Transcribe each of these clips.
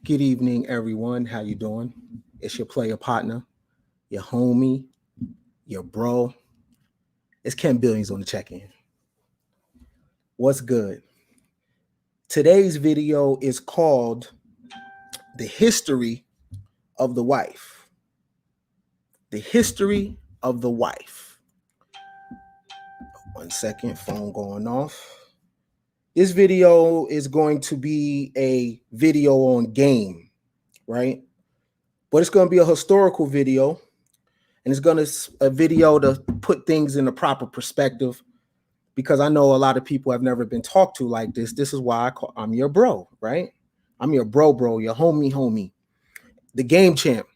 Good evening, everyone. How you doing? It's your player partner, your homie, your bro. It's Ken Billions on the check-in. What's good? Today's video is called The History of the Wife. The History of the Wife. 1 second, phone going off. This video is going to be a video on game, right? But it's going to be a historical video, and it's going to a video to put things in a proper perspective, because I know a lot of people have never been talked to like this. This is why I'm your bro, right? I'm your bro, your homie, the game champ.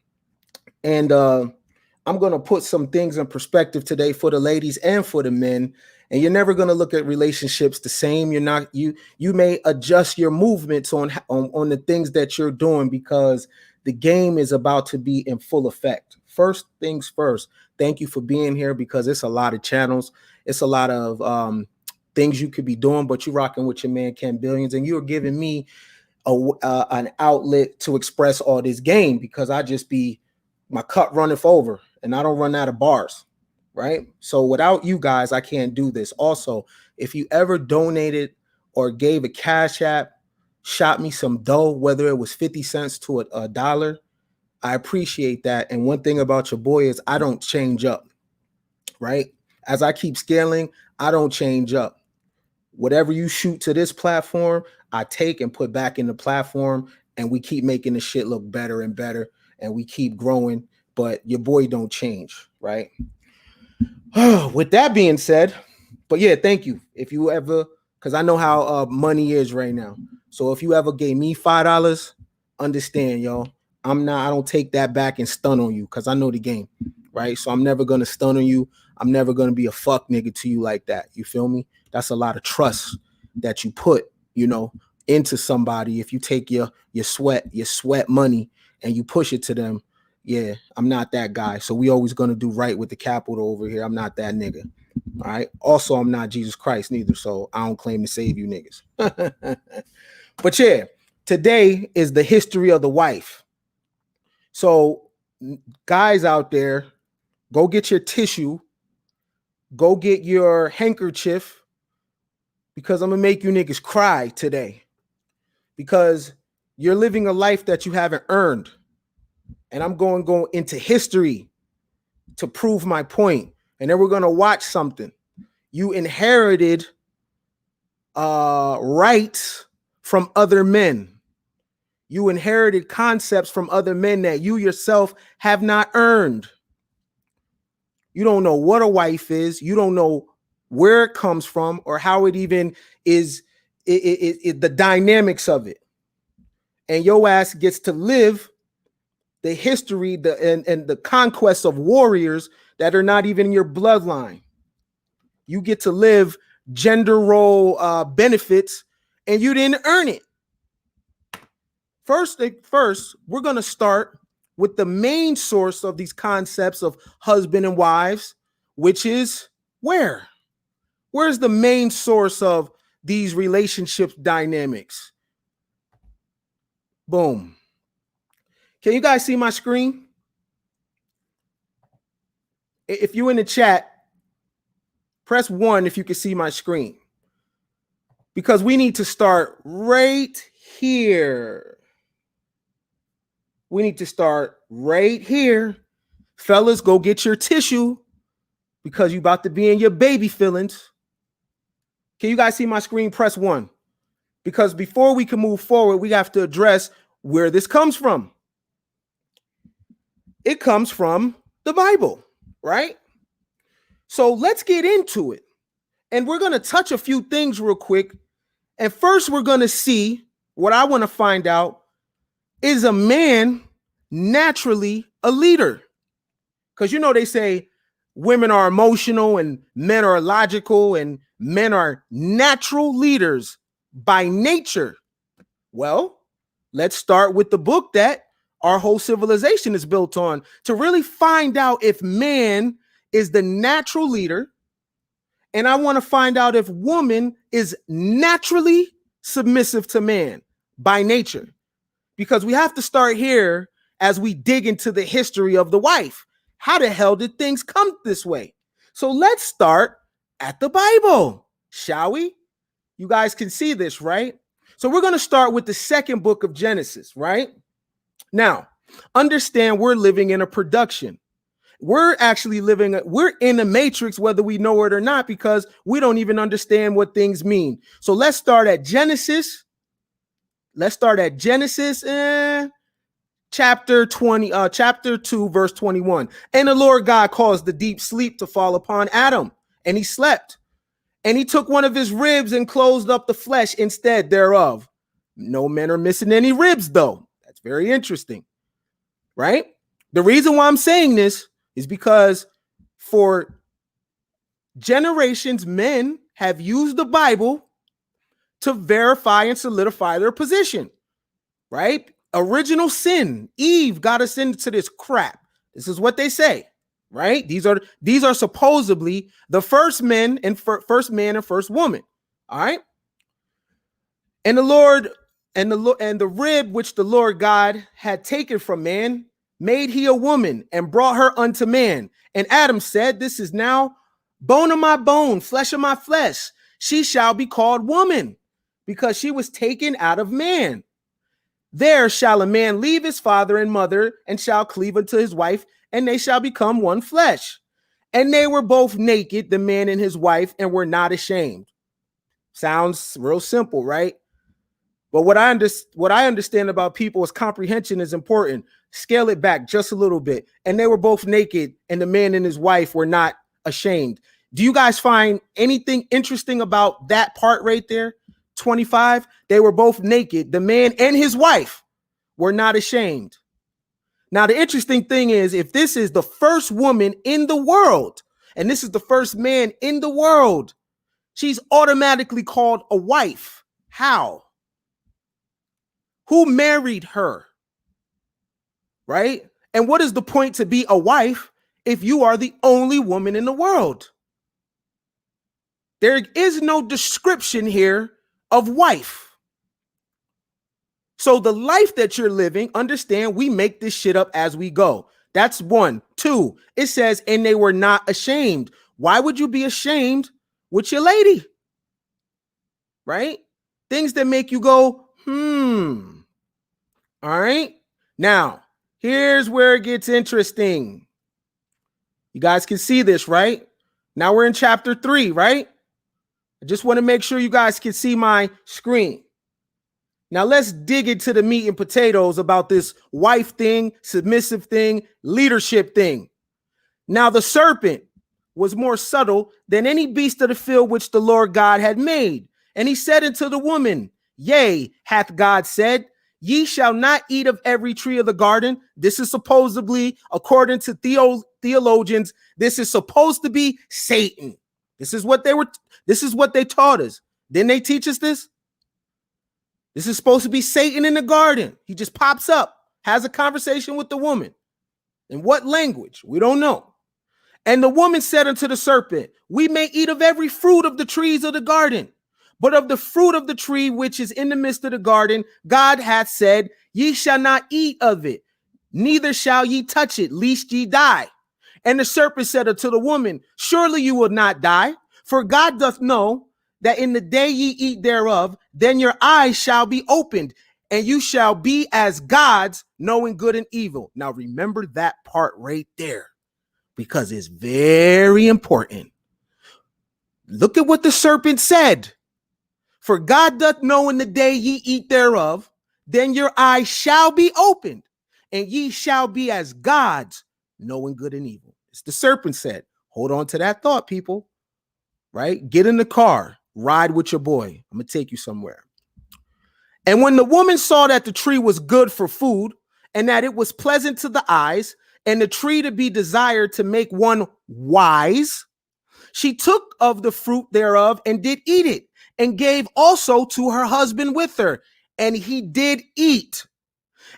And I'm going to put some things in perspective today for the ladies and for the men. And you're never going to look at relationships the same. You may adjust your movements on the things that you're doing, because the game is about to be in full effect. First things first, thank you for being here, because it's a lot of channels. It's a lot of things you could be doing, but you're rocking with your man Ken Billions, and you're giving me an outlet to express all this game, because I just be my cup runneth over and I don't run out of bars, right? So without you guys, I can't do this. Also, if you ever donated or gave a cash app, shot me some dough, whether it was 50 cents to a dollar, I appreciate that. And one thing about your boy is I don't change up, right? As I keep scaling, I don't change up. Whatever you shoot to this platform, I take and put back in the platform, and we keep making the shit look better and better, and we keep growing, but your boy don't change, right? With that being said, but yeah, thank you. If you ever, because I know how money is right now. So if you ever gave me $5, understand, y'all, I don't take that back and stun on you, because I know the game, right? So I'm never going to stun on you. I'm never going to be a fuck nigga to you like that. You feel me? That's a lot of trust that you put, into somebody. If you take your sweat money and you push it to them, yeah, I'm not that guy. So we always going to do right with the capital over here. I'm not that nigga. All right. Also, I'm not Jesus Christ neither. So I don't claim to save you niggas. But yeah, today is the history of the wife. So guys out there, go get your tissue, go get your handkerchief, because I'm going to make you niggas cry today, because you're living a life that you haven't earned. And I'm going to go into history to prove my point. And then we're going to watch something. You inherited rights from other men. You inherited concepts from other men that you yourself have not earned. You don't know what a wife is. You don't know where it comes from or how it even is, the dynamics of it. And your ass gets to live the history and the conquest of warriors that are not even in your bloodline. You get to live gender role benefits, and you didn't earn it. First, we're going to start with the main source of these concepts of husband and wives, which is where? Where's the main source of these relationship dynamics? Boom. Can you guys see my screen? If you're in the chat, press 1 if you can see my screen, because we need to start right here. We need to start right here. Fellas, go get your tissue, because you're about to be in your baby feelings. Can you guys see my screen? Press 1. Because before we can move forward, we have to address where this comes from. It comes from the Bible, right? So let's get into it. And we're going to touch a few things real quick. And first, we're going to see what I want to find out. Is a man naturally a leader? Because they say women are emotional and men are logical, and men are natural leaders by nature. Well, let's start with the book that our whole civilization is built on, to really find out if man is the natural leader. And I want to find out if woman is naturally submissive to man. by nature, because we have to start here as we dig into the history of the wife. How the hell did things come this way? So let's start at the Bible, shall we? You guys can see this, right? So we're going to start with the second book of Genesis, right? Now, understand we're living in a production. We're in a matrix, whether we know it or not, because we don't even understand what things mean. So let's start at Genesis. Chapter 2, verse 21. And the Lord God caused the deep sleep to fall upon Adam, and he slept. And he took one of his ribs and closed up the flesh instead thereof. No men are missing any ribs, though. That's very interesting, right? The reason why I'm saying this is because for generations, men have used the Bible to verify and solidify their position, right? Original sin. Eve got us into this crap. This is what they say, right? These are supposedly the first man and first woman. All right. And the rib which the Lord God had taken from man made he a woman and brought her unto man. And Adam said, this is now bone of my bone, flesh of my flesh. She shall be called woman, because she was taken out of man. There shall a man leave his father and mother, and shall cleave unto his wife, and they shall become one flesh. And they were both naked, the man and his wife, and were not ashamed. Sounds real simple, right? But what I understand about people is comprehension is important. Scale it back just a little bit. And they were both naked, and the man and his wife were not ashamed. Do you guys find anything interesting about that part right there? 25, they were both naked. The man and his wife were not ashamed. Now, the interesting thing is, if this is the first woman in the world, and this is the first man in the world, she's automatically called a wife. How? Who married her? Right? And what is the point to be a wife if you are the only woman in the world? There is no description here of wife. So the life that you're living, understand, we make this shit up as we go. That's one. Two, it says, and they were not ashamed. Why would you be ashamed with your lady? Right? Things that make you go, All right. Now, here's where it gets interesting. You guys can see this, right? Now we're in chapter 3, right? I just want to make sure you guys can see my screen. Now let's dig into the meat and potatoes about this wife thing, submissive thing, leadership thing. Now the serpent was more subtle than any beast of the field which the Lord God had made. And he said unto the woman, yea, hath God said, ye shall not eat of every tree of the garden. This is supposedly, according to theologians, this is supposed to be Satan. This is what they taught us. Didn't they teach us this? This is supposed to be Satan in the garden. He just pops up, has a conversation with the woman. In what language? We don't know. And the woman said unto the serpent, we may eat of every fruit of the trees of the garden, but of the fruit of the tree which is in the midst of the garden, God hath said, ye shall not eat of it, neither shall ye touch it, lest ye die. And the serpent said unto the woman, surely you will not die, for God doth know that in the day ye eat thereof, then your eyes shall be opened, and you shall be as gods, knowing good and evil. Now remember that part right there, because it's very important. Look at what the serpent said. For God doth know in the day ye eat thereof, then your eyes shall be opened, and ye shall be as gods, knowing good and evil. It's the serpent said. Hold on to that thought, people. Right? Get in the car. Ride with your boy. I'm going to take you somewhere. And when the woman saw that the tree was good for food, and that it was pleasant to the eyes, and the tree to be desired to make one wise, she took of the fruit thereof and did eat it, and gave also to her husband with her, and he did eat.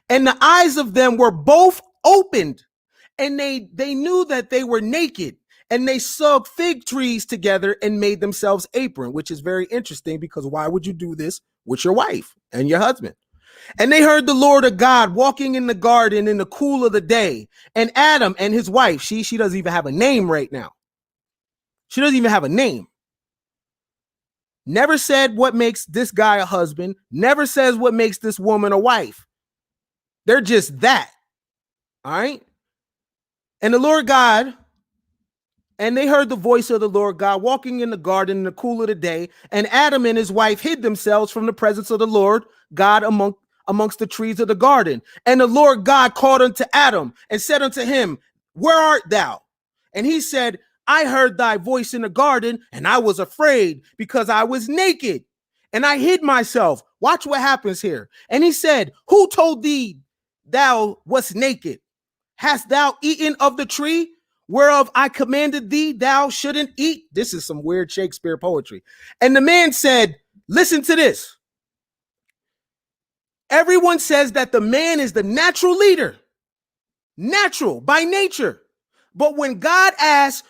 And the eyes of them were both opened, and they knew that they were naked, and they sewed fig trees together and made themselves apron, which is very interesting, because why would you do this with your wife and your husband? And they heard the Lord of God walking in the garden in the cool of the day. And Adam and his wife, she doesn't even have a name right now. She doesn't even have a name. Never said what makes this guy a husband. Never says what makes this woman a wife. They're just that. All right. And the Lord God, and they heard the voice of the Lord God walking in the garden in the cool of the day. And Adam and his wife hid themselves from the presence of the Lord God amongst the trees of the garden. And the Lord God called unto Adam and said unto him, where art thou? And he said, I heard thy voice in the garden, and I was afraid because I was naked, and I hid myself. Watch what happens here. And he said, who told thee thou wast naked? Hast thou eaten of the tree whereof I commanded thee thou shouldn't eat? This is some weird Shakespeare poetry. And the man said, listen to this. Everyone says that the man is the natural leader, natural by nature. But when God asks,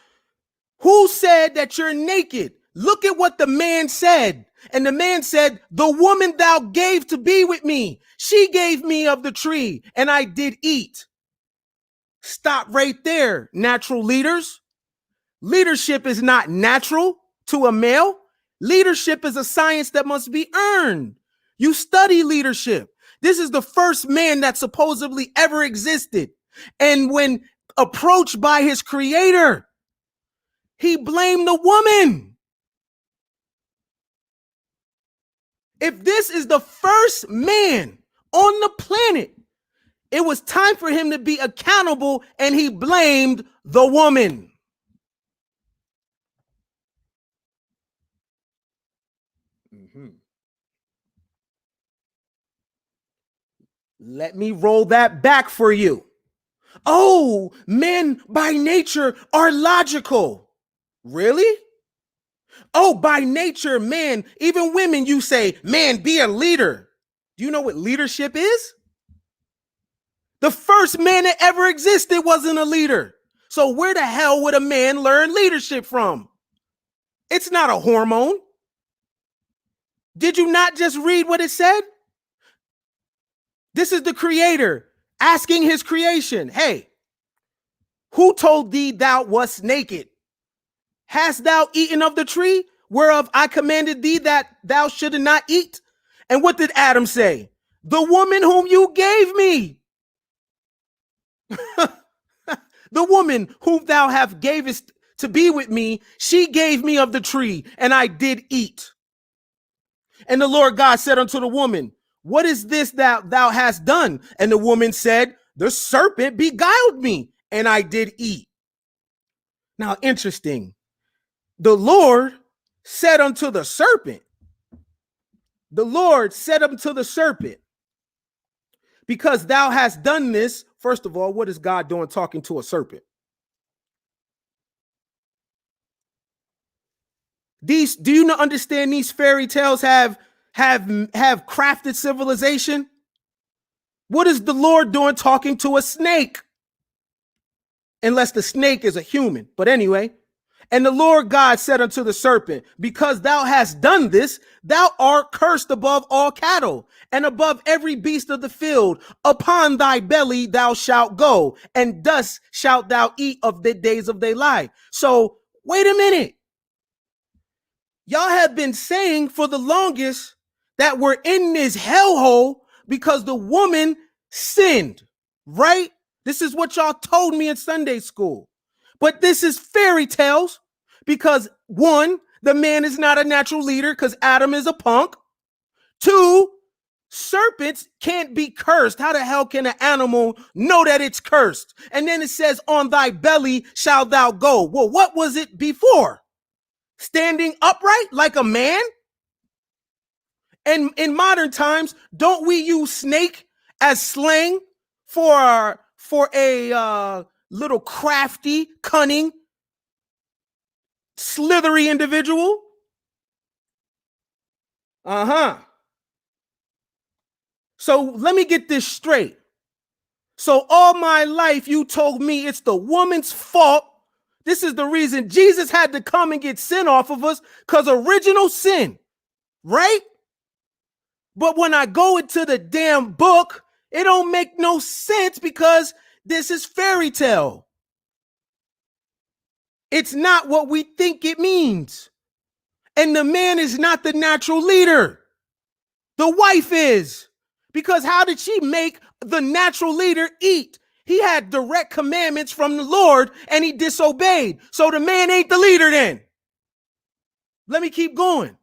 who said that you're naked? Look at what the man said. And the man said, the woman thou gave to be with me, she gave me of the tree, and I did eat. Stop right there, natural leaders. Leadership is not natural to a male. Leadership is a science that must be earned. You study leadership. This is the first man that supposedly ever existed. And when approached by his creator, he blamed the woman. If this is the first man on the planet, it was time for him to be accountable, and he blamed the woman. Let me roll that back for you. Oh, men by nature are logical. Really? Oh, by nature, man, even women, you say, man, be a leader. Do you know what leadership is? The first man that ever existed wasn't a leader. So where the hell would a man learn leadership from? It's not a hormone. Did you not just read what it said? This is the creator asking his creation, hey, who told thee thou wast naked? Hast thou eaten of the tree whereof I commanded thee that thou should not eat? And what did Adam say? The woman whom you gave me. The woman whom thou have gavest to be with me, she gave me of the tree, and I did eat. And the Lord God said unto the woman, what is this that thou hast done? And the woman said, the serpent beguiled me, and I did eat. Now, interesting. The Lord said unto the serpent, because thou hast done this. First of all, what is God doing talking to a serpent? Do you not understand these fairy tales have crafted civilization? What is the Lord doing talking to a snake? Unless the snake is a human. But anyway, and the Lord God said unto the serpent, because thou hast done this, thou art cursed above all cattle and above every beast of the field. Upon thy belly thou shalt go, and dust shalt thou eat of the days of thy life. So wait a minute. Y'all have been saying for the longest that we're in this hellhole because the woman sinned, right? This is what y'all told me in Sunday school. But this is fairy tales because, one, the man is not a natural leader because Adam is a punk. Two, serpents can't be cursed. How the hell can an animal know that it's cursed? And then it says, on thy belly shalt thou go. Well, what was it before? Standing upright like a man? And in modern times, don't we use snake as slang for a little crafty, cunning, slithery individual? So let me get this straight. So all my life you told me it's the woman's fault. This is the reason Jesus had to come and get sin off of us, because original sin, right? But when I go into the damn book, it don't make no sense because this is fairy tale. It's not what we think it means. And the man is not the natural leader. The wife is. Because how did she make the natural leader eat? He had direct commandments from the Lord and he disobeyed. So the man ain't the leader then. Let me keep going.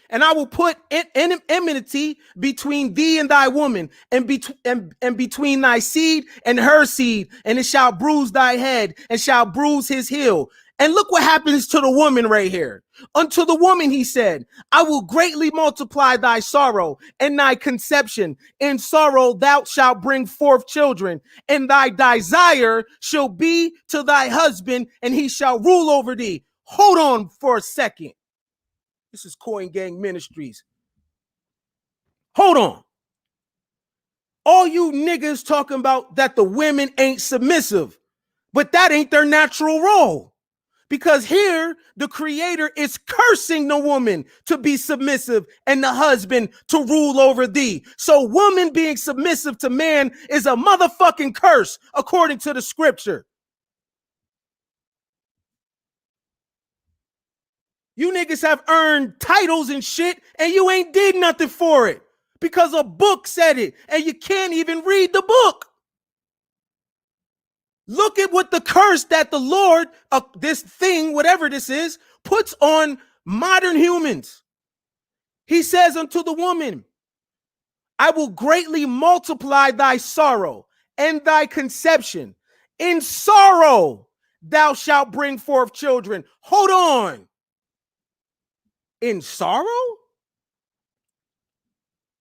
And I will put enmity between thee and thy woman, and between thy seed and her seed, and it shall bruise thy head, and shall bruise his heel. And look what happens to the woman right here. Unto the woman he said, I will greatly multiply thy sorrow and thy conception. In sorrow thou shalt bring forth children, and thy desire shall be to thy husband, and he shall rule over thee. Hold on for a second. This is Coin Gang Ministries. Hold on. All you niggas talking about that the women ain't submissive, but that ain't their natural role. Because here, the creator is cursing the woman to be submissive and the husband to rule over thee. So woman being submissive to man is a motherfucking curse, according to the scripture. You niggas have earned titles and shit, and you ain't did nothing for it because a book said it, and you can't even read the book. Look at what the curse that the Lord, this thing, whatever this is, puts on modern humans. He says unto the woman, I will greatly multiply thy sorrow and thy conception. In sorrow thou shalt bring forth children. Hold on. In sorrow?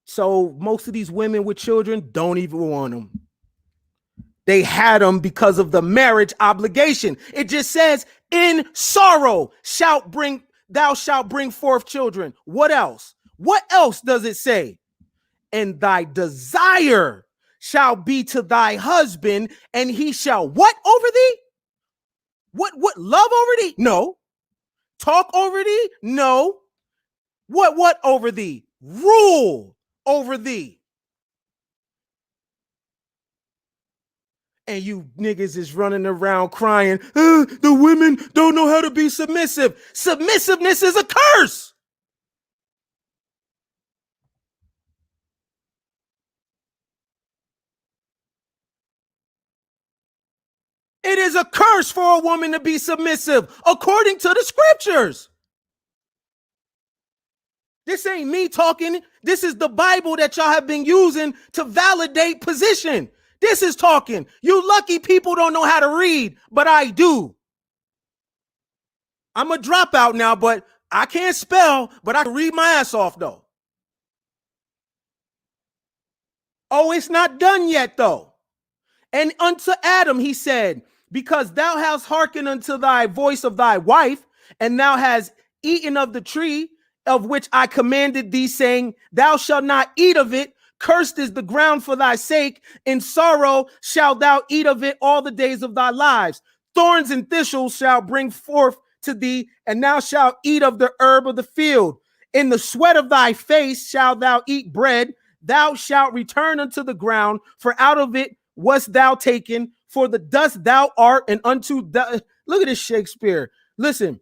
So most of these women with children don't even want them. They had them because of the marriage obligation. It just says, in sorrow thou shalt bring forth children. What else? What else does it say? And thy desire shall be to thy husband, and he shall what over thee? What love over thee? No. Talk over thee? No. What over thee? Rule over thee. And you niggas is running around crying, the women don't know how to be submissive. Submissiveness is a curse. It is a curse for a woman to be submissive, according to the scriptures. This ain't me talking. This is the Bible that y'all have been using to validate position. This is talking. You lucky people don't know how to read, but I do. I'm a dropout now, but I can't spell, but I can read my ass off though. Oh, it's not done yet though. And unto Adam he said, because thou hast hearkened unto thy voice of thy wife, and thou hast eaten of the tree of which I commanded thee, saying, thou shalt not eat of it. Cursed is the ground for thy sake. In sorrow shalt thou eat of it all the days of thy lives. Thorns and thistles shall bring forth to thee, and thou shalt eat of the herb of the field. In the sweat of thy face shalt thou eat bread. Thou shalt return unto the ground, for out of it wast thou taken, for the dust thou art, and unto the... Look at this Shakespeare. Listen,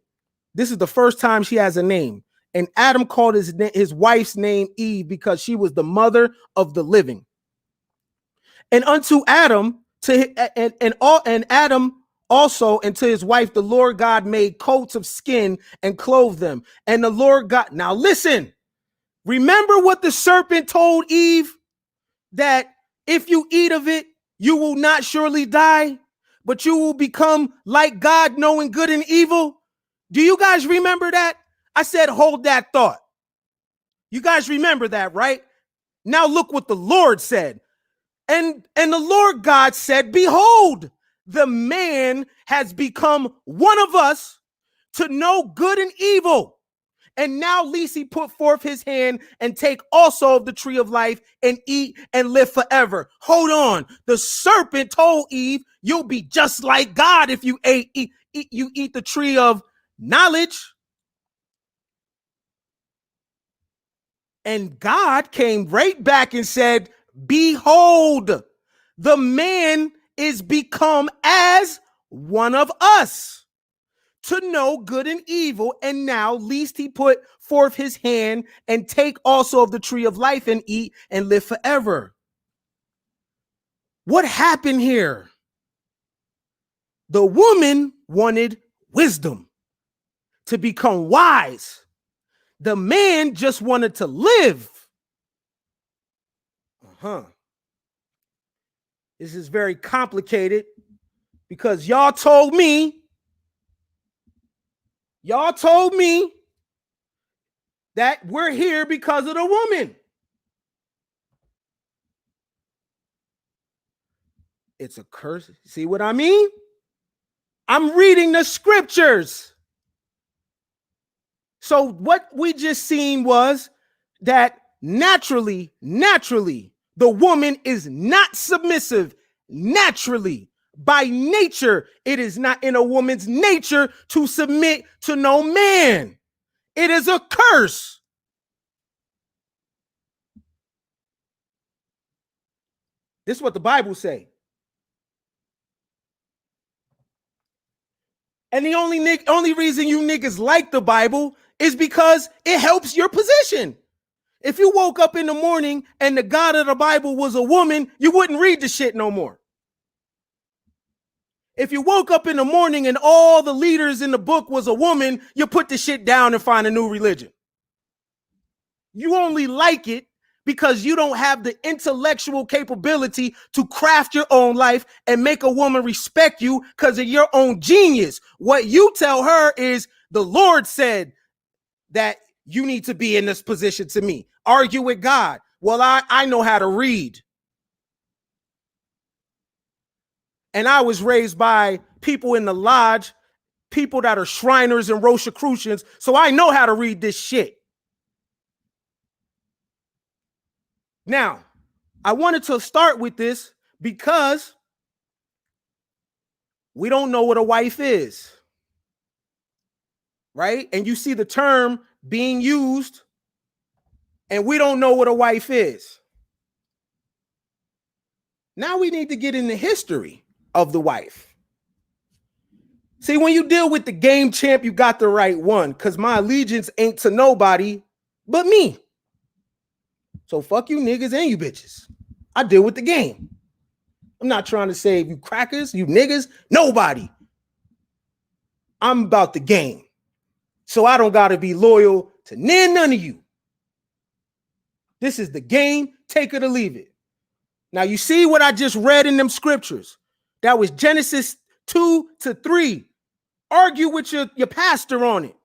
this is the first time she has a name. And Adam called his wife's name Eve because she was the mother of the living. And unto Adam, and Adam also, and to his wife, the Lord God made coats of skin and clothed them. And the Lord God, now listen, remember what the serpent told Eve? That if you eat of it, you will not surely die, but you will become like God, knowing good and evil. Do you guys remember that? I said, hold that thought. You guys remember that, right? Now look what the Lord said. And the Lord God said, behold, the man has become one of us to know good and evil. And now lest he put forth his hand and take also of the tree of life and eat and live forever. Hold on. The serpent told Eve, you'll be just like God if you eat the tree of knowledge. And God came right back and said, behold, the man is become as one of us to know good and evil. And now least he put forth his hand and take also of the tree of life and eat and live forever. What happened here? The woman wanted wisdom to become wise. The man just wanted to live. This is very complicated because y'all told me that we're here because of the woman. It's a curse. See what I mean? I'm reading the scriptures. So what we just seen was that naturally, the woman is not submissive. Naturally, by nature, it is not in a woman's nature to submit to no man. It is a curse. This is what the Bible say. And the only reason you niggas like the Bible is because it helps your position. If you woke up in the morning and the God of the Bible was a woman, you wouldn't read the shit no more. If you woke up in the morning and all the leaders in the book was a woman, you put the shit down and find a new religion. You only like it because you don't have the intellectual capability to craft your own life and make a woman respect you because of your own genius. What you tell her is the Lord said that you need to be in this position to me. Argue with God. Well, I know how to read. And I was raised by people in the lodge, people that are Shriners and Rosicrucians, so I know how to read this shit. Now, I wanted to start with this because we don't know what a wife is, right? And you see the term being used, and we don't know what a wife is. Now we need to get in the history of the wife. See, when you deal with the game champ, you got the right one, because my allegiance ain't to nobody but me. So fuck you niggas and you bitches. I deal with the game. I'm not trying to save you crackers, you niggas, nobody. I'm about the game. So I don't got to be loyal to none of you. This is the game, take it or leave it. Now you see what I just read in them scriptures. That was Genesis 2-3. Argue with your pastor on it.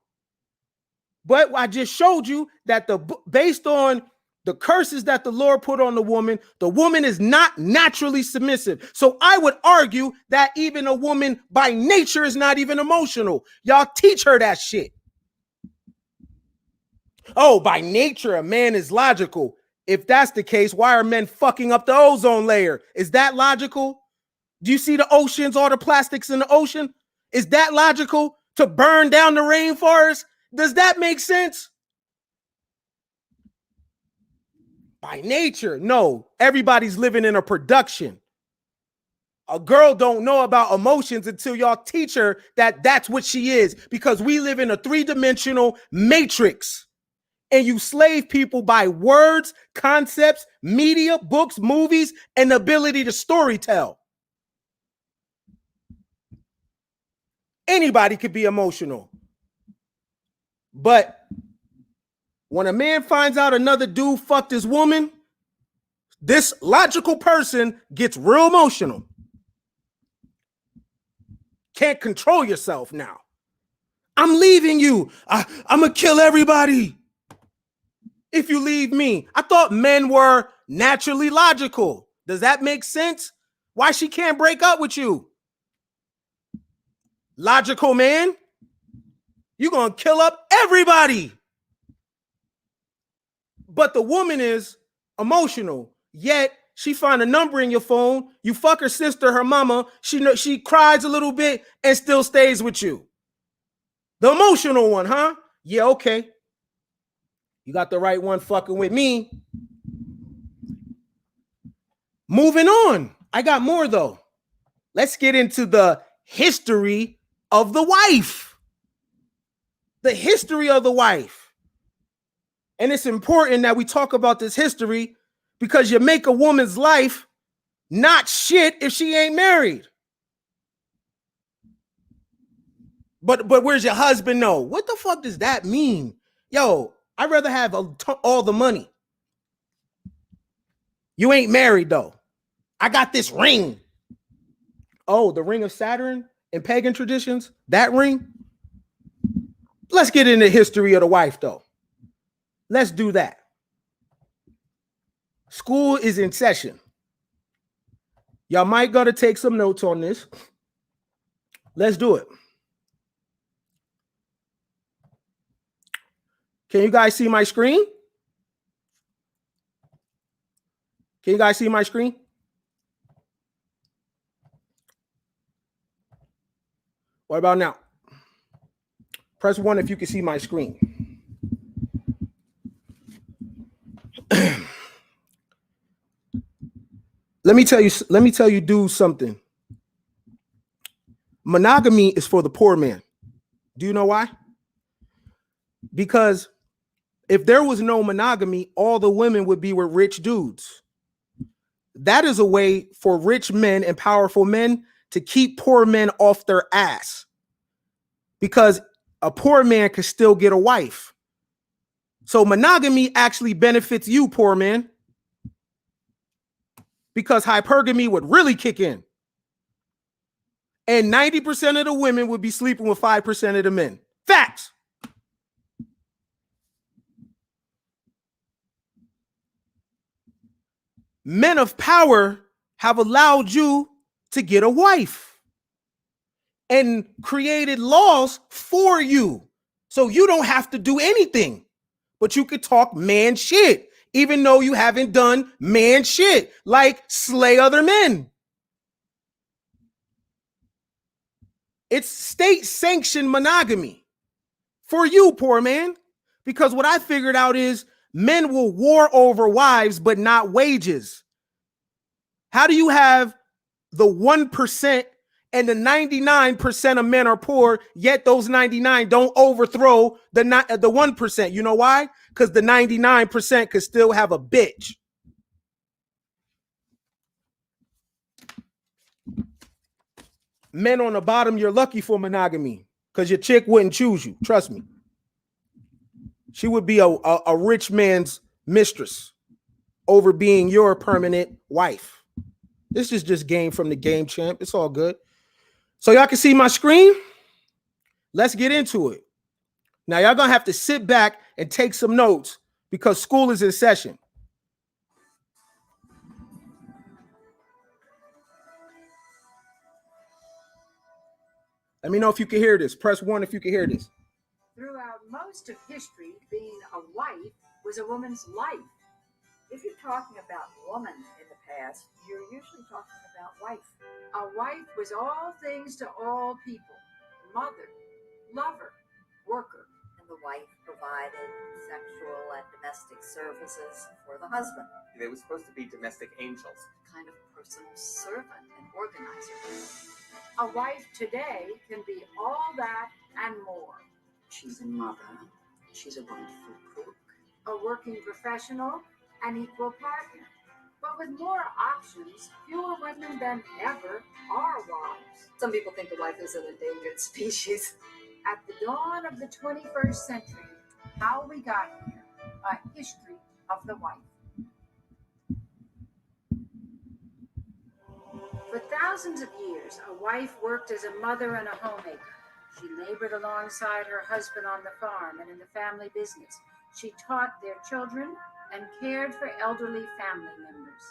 But I just showed you that based on the curses that the Lord put on the woman is not naturally submissive. So I would argue that even a woman by nature is not even emotional. Y'all teach her that shit. Oh, by nature, a man is logical. If that's the case, why are men fucking up the ozone layer? Is that logical? Do you see the oceans, all the plastics in the ocean? Is that logical to burn down the rainforest? Does that make sense? By nature, no. Everybody's living in a production. A girl don't know about emotions until y'all teach her that that's what she is, because we live in a three-dimensional matrix. And you slave people by words, concepts, media, books, movies, and the ability to storytell. Anybody could be emotional. But when a man finds out another dude fucked his woman, this logical person gets real emotional. Can't control yourself now. I'm leaving you. I'm going to kill everybody if you leave me. I thought men were naturally logical. Does that make sense? Why she can't break up with you? Logical man, you're going to kill up everybody. But the woman is emotional, yet she find a number in your phone. You fuck her sister, her mama. She cries a little bit and still stays with you. The emotional one, huh? Yeah, okay. You got the right one fucking with me. Moving on. I got more though. Let's get into the history of the wife. The history of the wife. And it's important that we talk about this history because you make a woman's life not shit if she ain't married. But where's your husband? No. What the fuck does that mean? Yo, I'd rather have all the money. You ain't married though. I got this ring. Oh, the ring of Saturn in pagan traditions? That ring? Let's get into the history of the wife though. Let's do that. School is in session. Y'all might gotta take some notes on this. Let's do it. Can you guys see my screen? Can you guys see my screen? What about now? Press 1 if you can see my screen. Let me tell you, do something. Monogamy is for the poor man. Do you know why? Because if there was no monogamy, all the women would be with rich dudes. That is a way for rich men and powerful men to keep poor men off their ass. Because a poor man can still get a wife. So monogamy actually benefits you, poor man. Because hypergamy would really kick in. And 90% of the women would be sleeping with 5% of the men. Facts. Men of power have allowed you to get a wife and created laws for you. So you don't have to do anything, but you could talk man shit, even though you haven't done man shit, like slay other men. It's state-sanctioned monogamy for you, poor man. Because what I figured out is men will war over wives, but not wages. How do you have the 1% and the 99% of men are poor, yet those 99 don't overthrow the 1%? You know why? Because the 99% could still have a bitch. Men on the bottom, you're lucky for monogamy because your chick wouldn't choose you. Trust me. She would be a rich man's mistress over being your permanent wife. This is just game from the game champ. It's all good. So y'all can see my screen. Let's get into it. Now y'all gonna have to sit back and take some notes because school is in session. Let me know if you can hear this. Press 1 if you can hear this. Throughout most of history, being a wife was a woman's life. If you're talking about woman in the past, you're usually talking about wife. A wife was all things to all people: mother, lover, worker. And the wife provided sexual and domestic services for the husband. They were supposed to be domestic angels. Kind of personal servant and organizer. A wife today can be all that and more. She's a mother. She's a wonderful cook. A working professional, an equal partner. But with more options, fewer women than ever are wives. Some people think the wife is an endangered species. At the dawn of the 21st century, how we got here, a history of the wife. For thousands of years, a wife worked as a mother and a homemaker. She labored alongside her husband on the farm and in the family business. She taught their children and cared for elderly family members.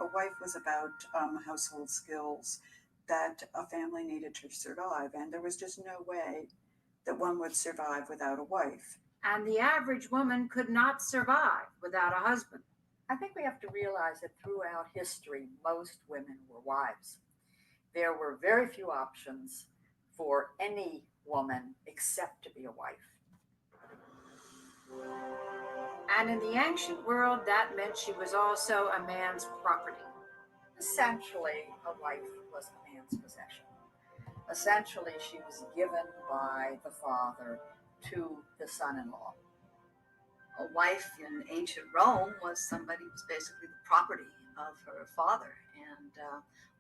A wife was about household skills that a family needed to survive, and there was just no way that one would survive without a wife. And the average woman could not survive without a husband. I think we have to realize that throughout history, most women were wives. There were very few options for any woman except to be a wife. And in the ancient world, that meant she was also a man's property. Essentially, a wife was a man's possession. Essentially, she was given by the father to the son-in-law. A wife in ancient Rome was somebody who was basically the property of her father and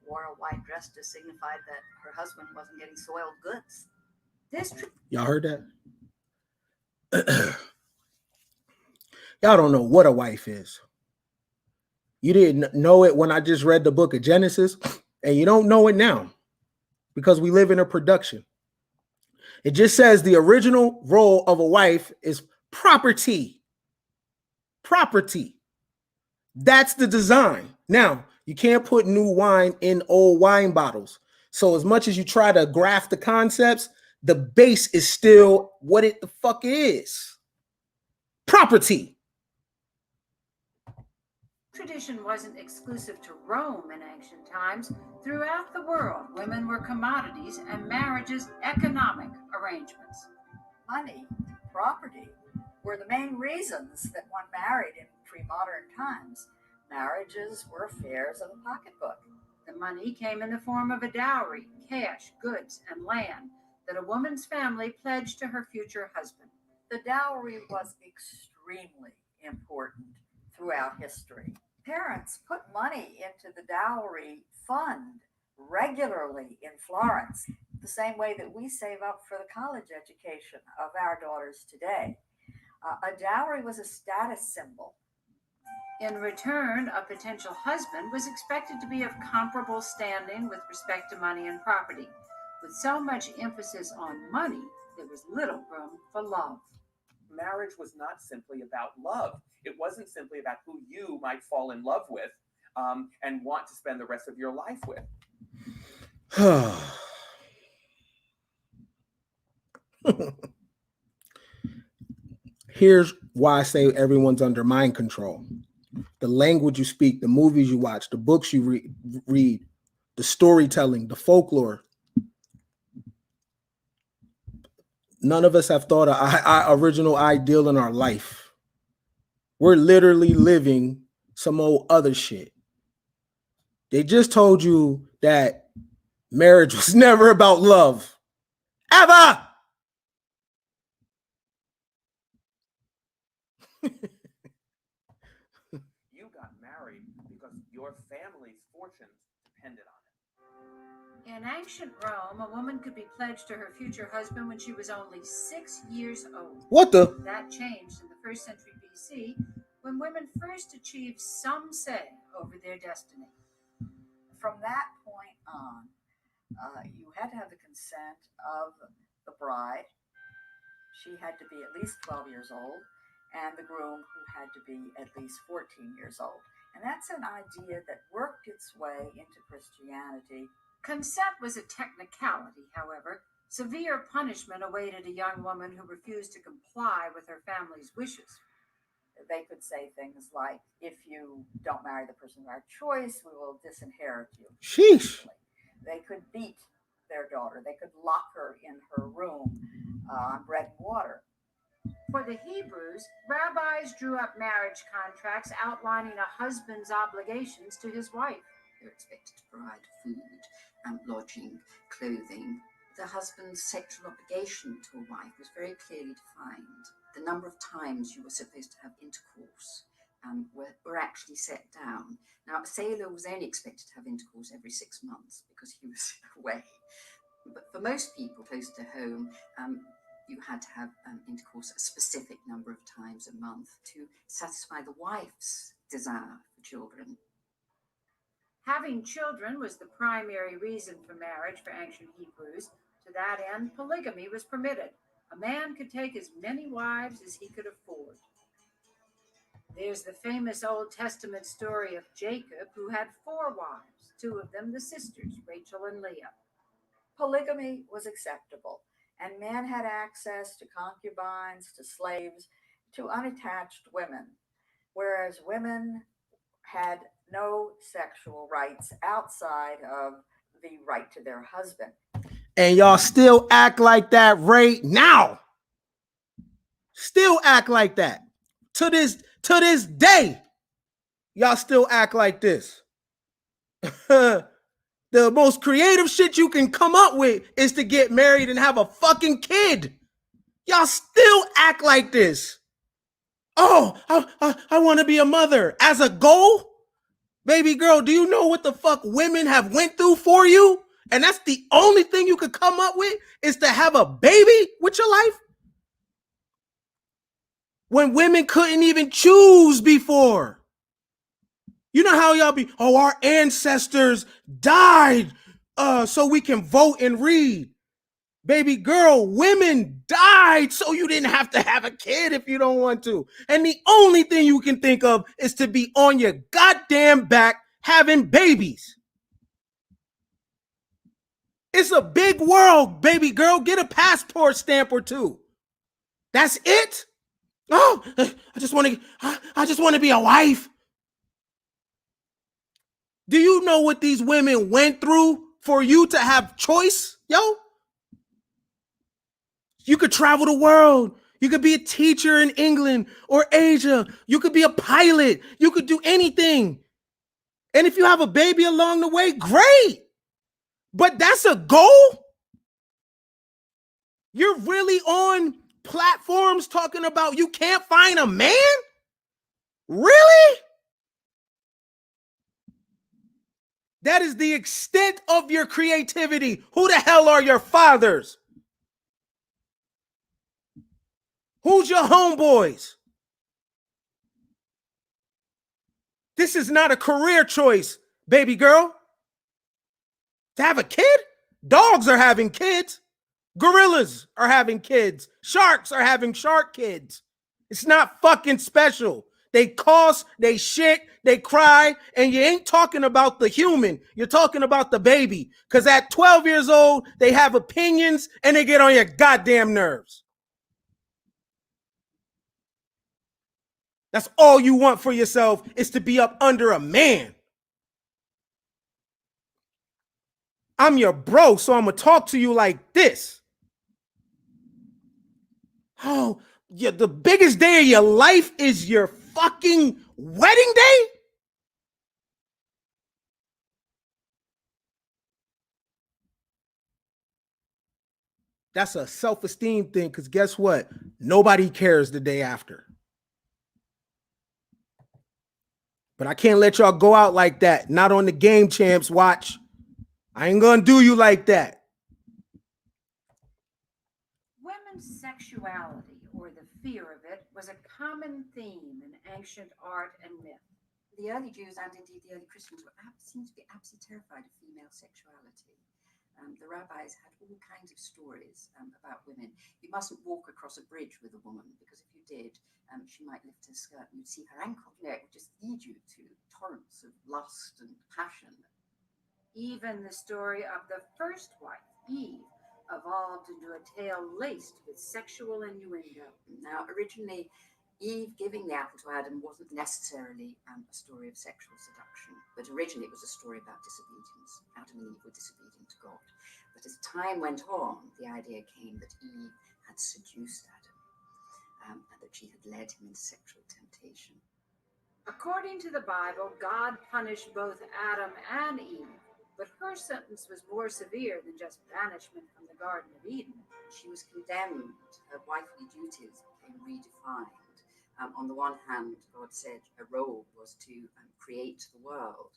wore a white dress to signify that her husband wasn't getting soiled goods. Y'all heard that? Y'all don't know what a wife is. You didn't know it when I just read the book of Genesis, and you don't know it now because we live in a production. It just says the original role of a wife is property. Property. That's the design. Now, you can't put new wine in old wine bottles. So as much as you try to graft the concepts, the base is still what it the fuck is. Property. Tradition wasn't exclusive to Rome in ancient times. Throughout the world, women were commodities and marriages economic arrangements. Money, property, were the main reasons that one married in pre-modern times. Marriages were affairs of the pocketbook. The money came in the form of a dowry, cash, goods, and land that a woman's family pledged to her future husband. The dowry was extremely important throughout history. Parents put money into the dowry fund regularly in Florence, the same way that we save up for the college education of our daughters today. A dowry was a status symbol. In return, a potential husband was expected to be of comparable standing with respect to money and property. With so much emphasis on money, there was little room for love. Marriage was not simply about love. It wasn't simply about who you might fall in love with and want to spend the rest of your life with. Here's why I say everyone's under mind control. The language you speak, the movies you watch, the books you read, the storytelling, the folklore. None of us have thought of our original ideal in our life. We're literally living some old other shit. They just told you that marriage was never about love. Ever! You got married because your family's fortunes depended on it. In ancient Rome, a woman could be pledged to her future husband when she was only 6 years old. What the? That changed in the 1st century BC when women first achieved some say over their destiny. From that point on, you had to have the consent of the bride. She had to be at least 12 years old, and the groom, who had to be at least 14 years old. And that's an idea that worked its way into Christianity. Consent was a technicality, however. Severe punishment awaited a young woman who refused to comply with her family's wishes. They could say things like, if you don't marry the person of our choice, we will disinherit you. Sheesh. They could beat their daughter. They could lock her in her room on bread and water. For the Hebrews, rabbis drew up marriage contracts outlining a husband's obligations to his wife. They're expected to provide food, lodging, clothing. The husband's sexual obligation to a wife was very clearly defined. The number of times you were supposed to have intercourse were actually set down. Now, a sailor was only expected to have intercourse every 6 months because he was away. But for most people close to home, you had to have intercourse a specific number of times a month to satisfy the wife's desire for children. Having children was the primary reason for marriage for ancient Hebrews. To that end, polygamy was permitted. A man could take as many wives as he could afford. There's the famous Old Testament story of Jacob, who had 4 wives, 2 of them the sisters, Rachel and Leah. Polygamy was acceptable, and men had access to concubines, to slaves, to unattached women, whereas women had no sexual rights outside of the right to their husband. And y'all still act like that right now. Still act like that. to this day, y'all still act like this. The most creative shit you can come up with is to get married and have a fucking kid. Y'all still act like this. Oh, I want to be a mother as a goal. Baby girl, do you know what the fuck women have went through for you? And that's the only thing you could come up with is to have a baby with your life? When women couldn't even choose before. You know how y'all be, oh, our ancestors died so we can vote and read. Baby girl, women died so you didn't have to have a kid if you don't want to. And the only thing you can think of is to be on your goddamn back having babies. It's a big world, baby girl. Get a passport stamp or two. That's it? Oh, I just want to be a wife. Do you know what these women went through for you to have choice, yo? You could travel the world. You could be a teacher in England or Asia. You could be a pilot. You could do anything. And if you have a baby along the way, great. But that's a goal? You're really on platforms talking about you can't find a man? Really? That is the extent of your creativity. Who the hell are your fathers? Who's your homeboys? This is not a career choice, baby girl. To have a kid? Dogs are having kids. Gorillas are having kids. Sharks are having shark kids. It's not fucking special. They cough, they shit, they cry, and you ain't talking about the human. You're talking about the baby. Because at 12 years old, they have opinions and they get on your goddamn nerves. That's all you want for yourself is to be up under a man. I'm your bro, so I'm going to talk to you like this. Oh, yeah, the biggest day of your life is your fucking wedding day? That's a self-esteem thing, because guess what? Nobody cares the day after. But I can't let y'all go out like that. Not on the Game Champs watch. I ain't gonna do you like that. Women's sexuality, or the fear of it, was a common theme in ancient art and myth. The early Jews and indeed the early Christians seemed to be absolutely terrified of female sexuality. The rabbis had all kinds of stories about women. You mustn't walk across a bridge with a woman, because if you did, she might lift her skirt and you'd see her ankle. You know, it would just lead you to torrents of lust and passion. Even the story of the first wife, Eve, evolved into a tale laced with sexual innuendo. Now, originally, Eve giving the apple to Adam wasn't necessarily a story of sexual seduction, but originally it was a story about disobedience. Adam and Eve were disobedient to God. But as time went on, the idea came that Eve had seduced Adam, and that she had led him into sexual temptation. According to the Bible, God punished both Adam and Eve, but her sentence was more severe than just banishment from the Garden of Eden. She was condemned. Her wifely duties became redefined. On the one hand, God said her role was to create the world,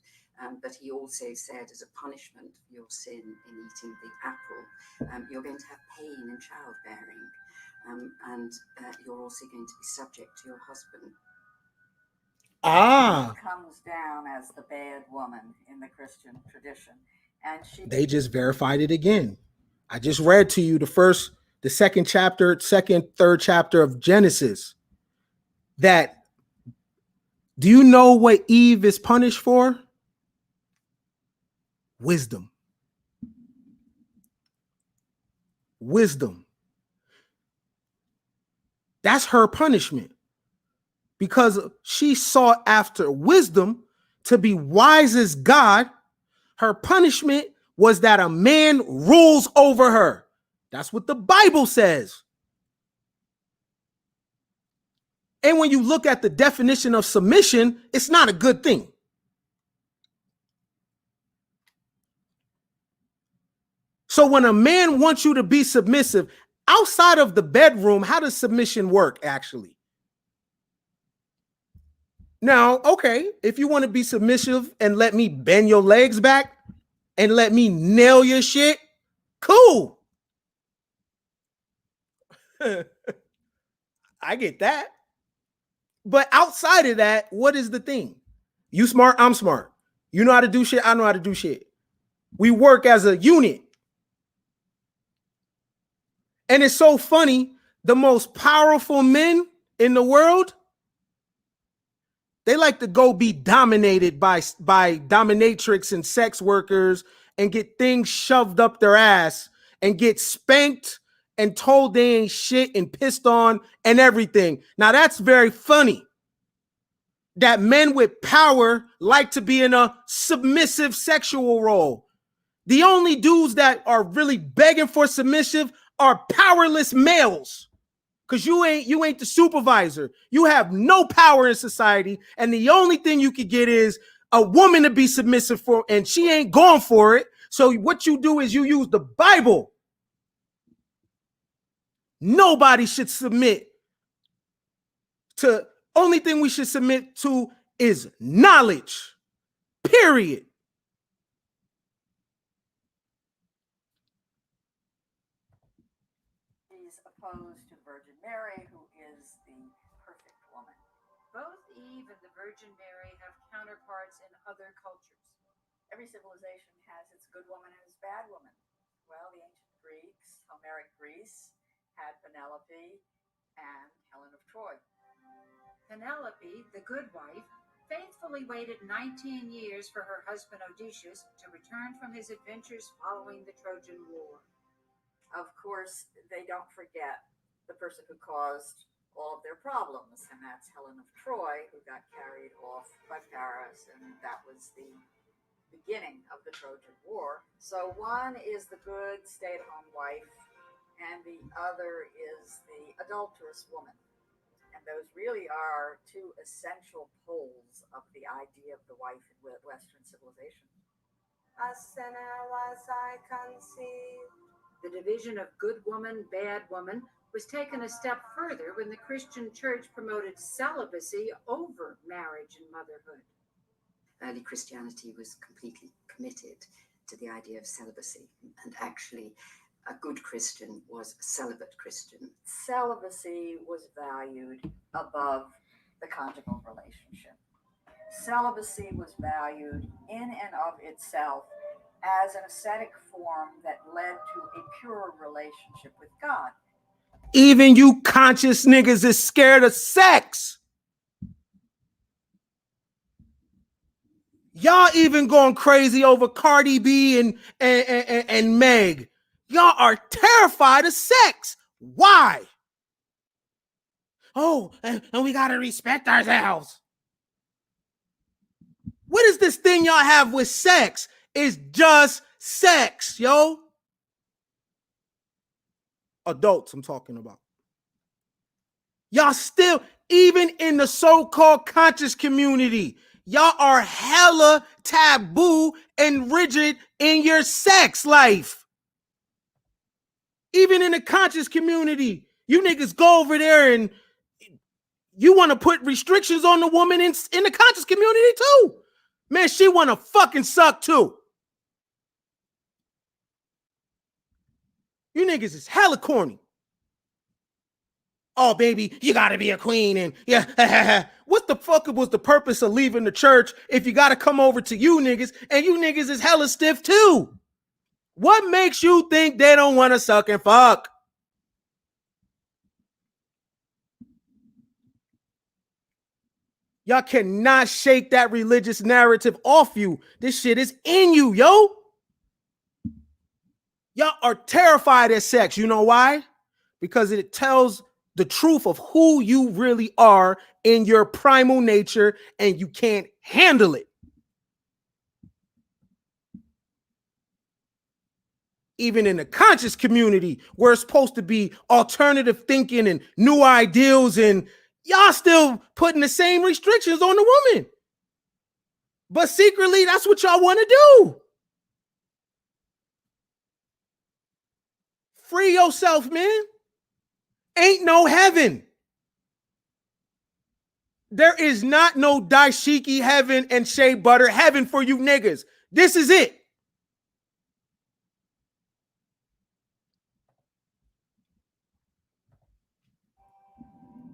but he also said, as a punishment for your sin in eating the apple, you're going to have pain in childbearing, and you're also going to be subject to your husband. Ah. Eve comes down as the bad woman in the Christian tradition, and they just verified it again. I just read to you the second chapter, third chapter of Genesis. That, do you know what Eve is punished for? Wisdom. Wisdom. That's her punishment. Because she sought after wisdom to be wise as God. Her punishment was that a man rules over her. That's what the Bible says. And when you look at the definition of submission, it's not a good thing. So when a man wants you to be submissive outside of the bedroom, how does submission work actually? Now, okay, if you want to be submissive and let me bend your legs back and let me nail your shit, cool. I get that. But outside of that, what is the thing? You smart, I'm smart. You know how to do shit, I know how to do shit. We work as a unit. And it's so funny, the most powerful men in the world, they like to go be dominated by dominatrix and sex workers and get things shoved up their ass and get spanked and told they ain't shit and pissed on and everything. Now that's very funny that men with power like to be in a submissive sexual role. The only dudes that are really begging for submissive are powerless males. Because you ain't the supervisor. You have no power in society. And the only thing you could get is a woman to be submissive for, and she ain't going for it. So what you do is you use the Bible. Nobody should submit to, only thing we should submit to is knowledge. Period. He's opposed to Virgin Mary, who is the perfect woman. Both Eve and the Virgin Mary have counterparts in other cultures. Every civilization has its good woman and its bad woman. Well, the ancient Greeks, Homeric Greece, had Penelope and Helen of Troy. Penelope, the good wife, faithfully waited 19 years for her husband Odysseus to return from his adventures following the Trojan War. Of course, they don't forget the person who caused all of their problems, and that's Helen of Troy, who got carried off by Paris, and that was the beginning of the Trojan War. So one is the good stay-at-home wife, and the other is the adulterous woman. And those really are two essential poles of the idea of the wife in Western civilization. A sinner was I conceived. The division of good woman, bad woman was taken a step further when the Christian church promoted celibacy over marriage and motherhood. Early Christianity was completely committed to the idea of celibacy, and actually a good Christian was a celibate Christian. Celibacy was valued above the conjugal relationship. Celibacy was valued in and of itself as an ascetic form that led to a pure relationship with God. Even you conscious niggas is scared of sex. Y'all even going crazy over Cardi B and Meg. Y'all are terrified of sex. Why? Oh, and we got to respect ourselves. What is this thing y'all have with sex? It's just sex, yo. Adults I'm talking about. Y'all still, even in the so-called conscious community, y'all are hella taboo and rigid in your sex life. Even in the conscious community, you niggas go over there and you want to put restrictions on the woman in the conscious community too. Man, she want to fucking suck too. You niggas is hella corny. Oh, baby, you got to be a queen. And yeah, what the fuck was the purpose of leaving the church if you got to come over to you niggas and you niggas is hella stiff too? What makes you think they don't want to suck and fuck? Y'all cannot shake that religious narrative off you. This shit is in you, yo. Y'all are terrified of sex. You know why? Because it tells the truth of who you really are in your primal nature, and you can't handle it. Even in the conscious community, where it's supposed to be alternative thinking and new ideals and Y'all still putting the same restrictions on the woman. But secretly, that's what y'all want to do. Free yourself, man. Ain't no heaven. There is not no daishiki heaven and shea butter heaven for you niggas. This is it.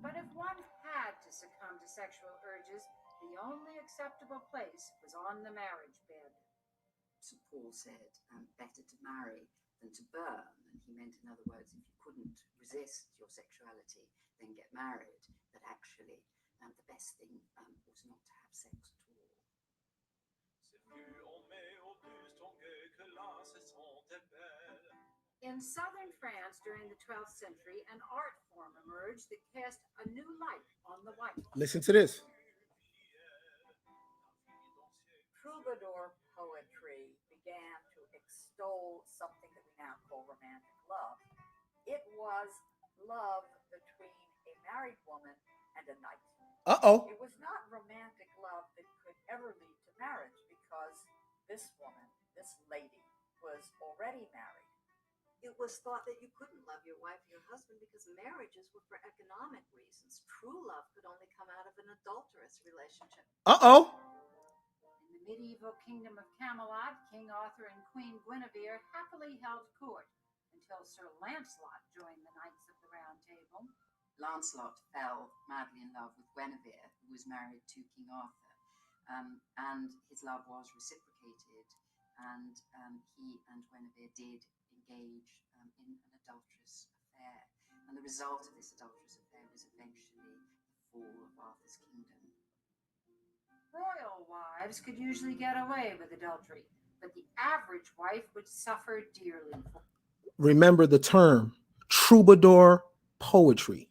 But if one had to succumb to sexual urges, the only acceptable place was on the marriage bed. St. Paul said, better to marry than to burn. And he meant, in other words, if you couldn't resist your sexuality, then get married. That actually, the best thing was not to have sex at all. In southern France during the 12th century, an art form emerged that cast a new light on the wife. Listen to this. Troubadour poetry began to extol something that we now call romantic love. It was love between a married woman and a knight. Uh-oh. It was not romantic love that could ever lead to marriage because this woman, this lady, was already married. It was thought that you couldn't love your wife or your husband because marriages were for economic reasons. True love could only come out of an adulterous relationship. Uh-oh. In the medieval kingdom of Camelot, King Arthur and Queen Guinevere happily held court until Sir Lancelot joined the Knights of the Round Table. Lancelot fell madly in love with Guinevere, who was married to King Arthur, and his love was reciprocated, and he and Guinevere did engage in an adulterous affair, and the result of this adulterous affair was eventually the fall of Arthur's kingdom. Royal wives could usually get away with adultery, but the average wife would suffer dearly. Remember the term troubadour poetry.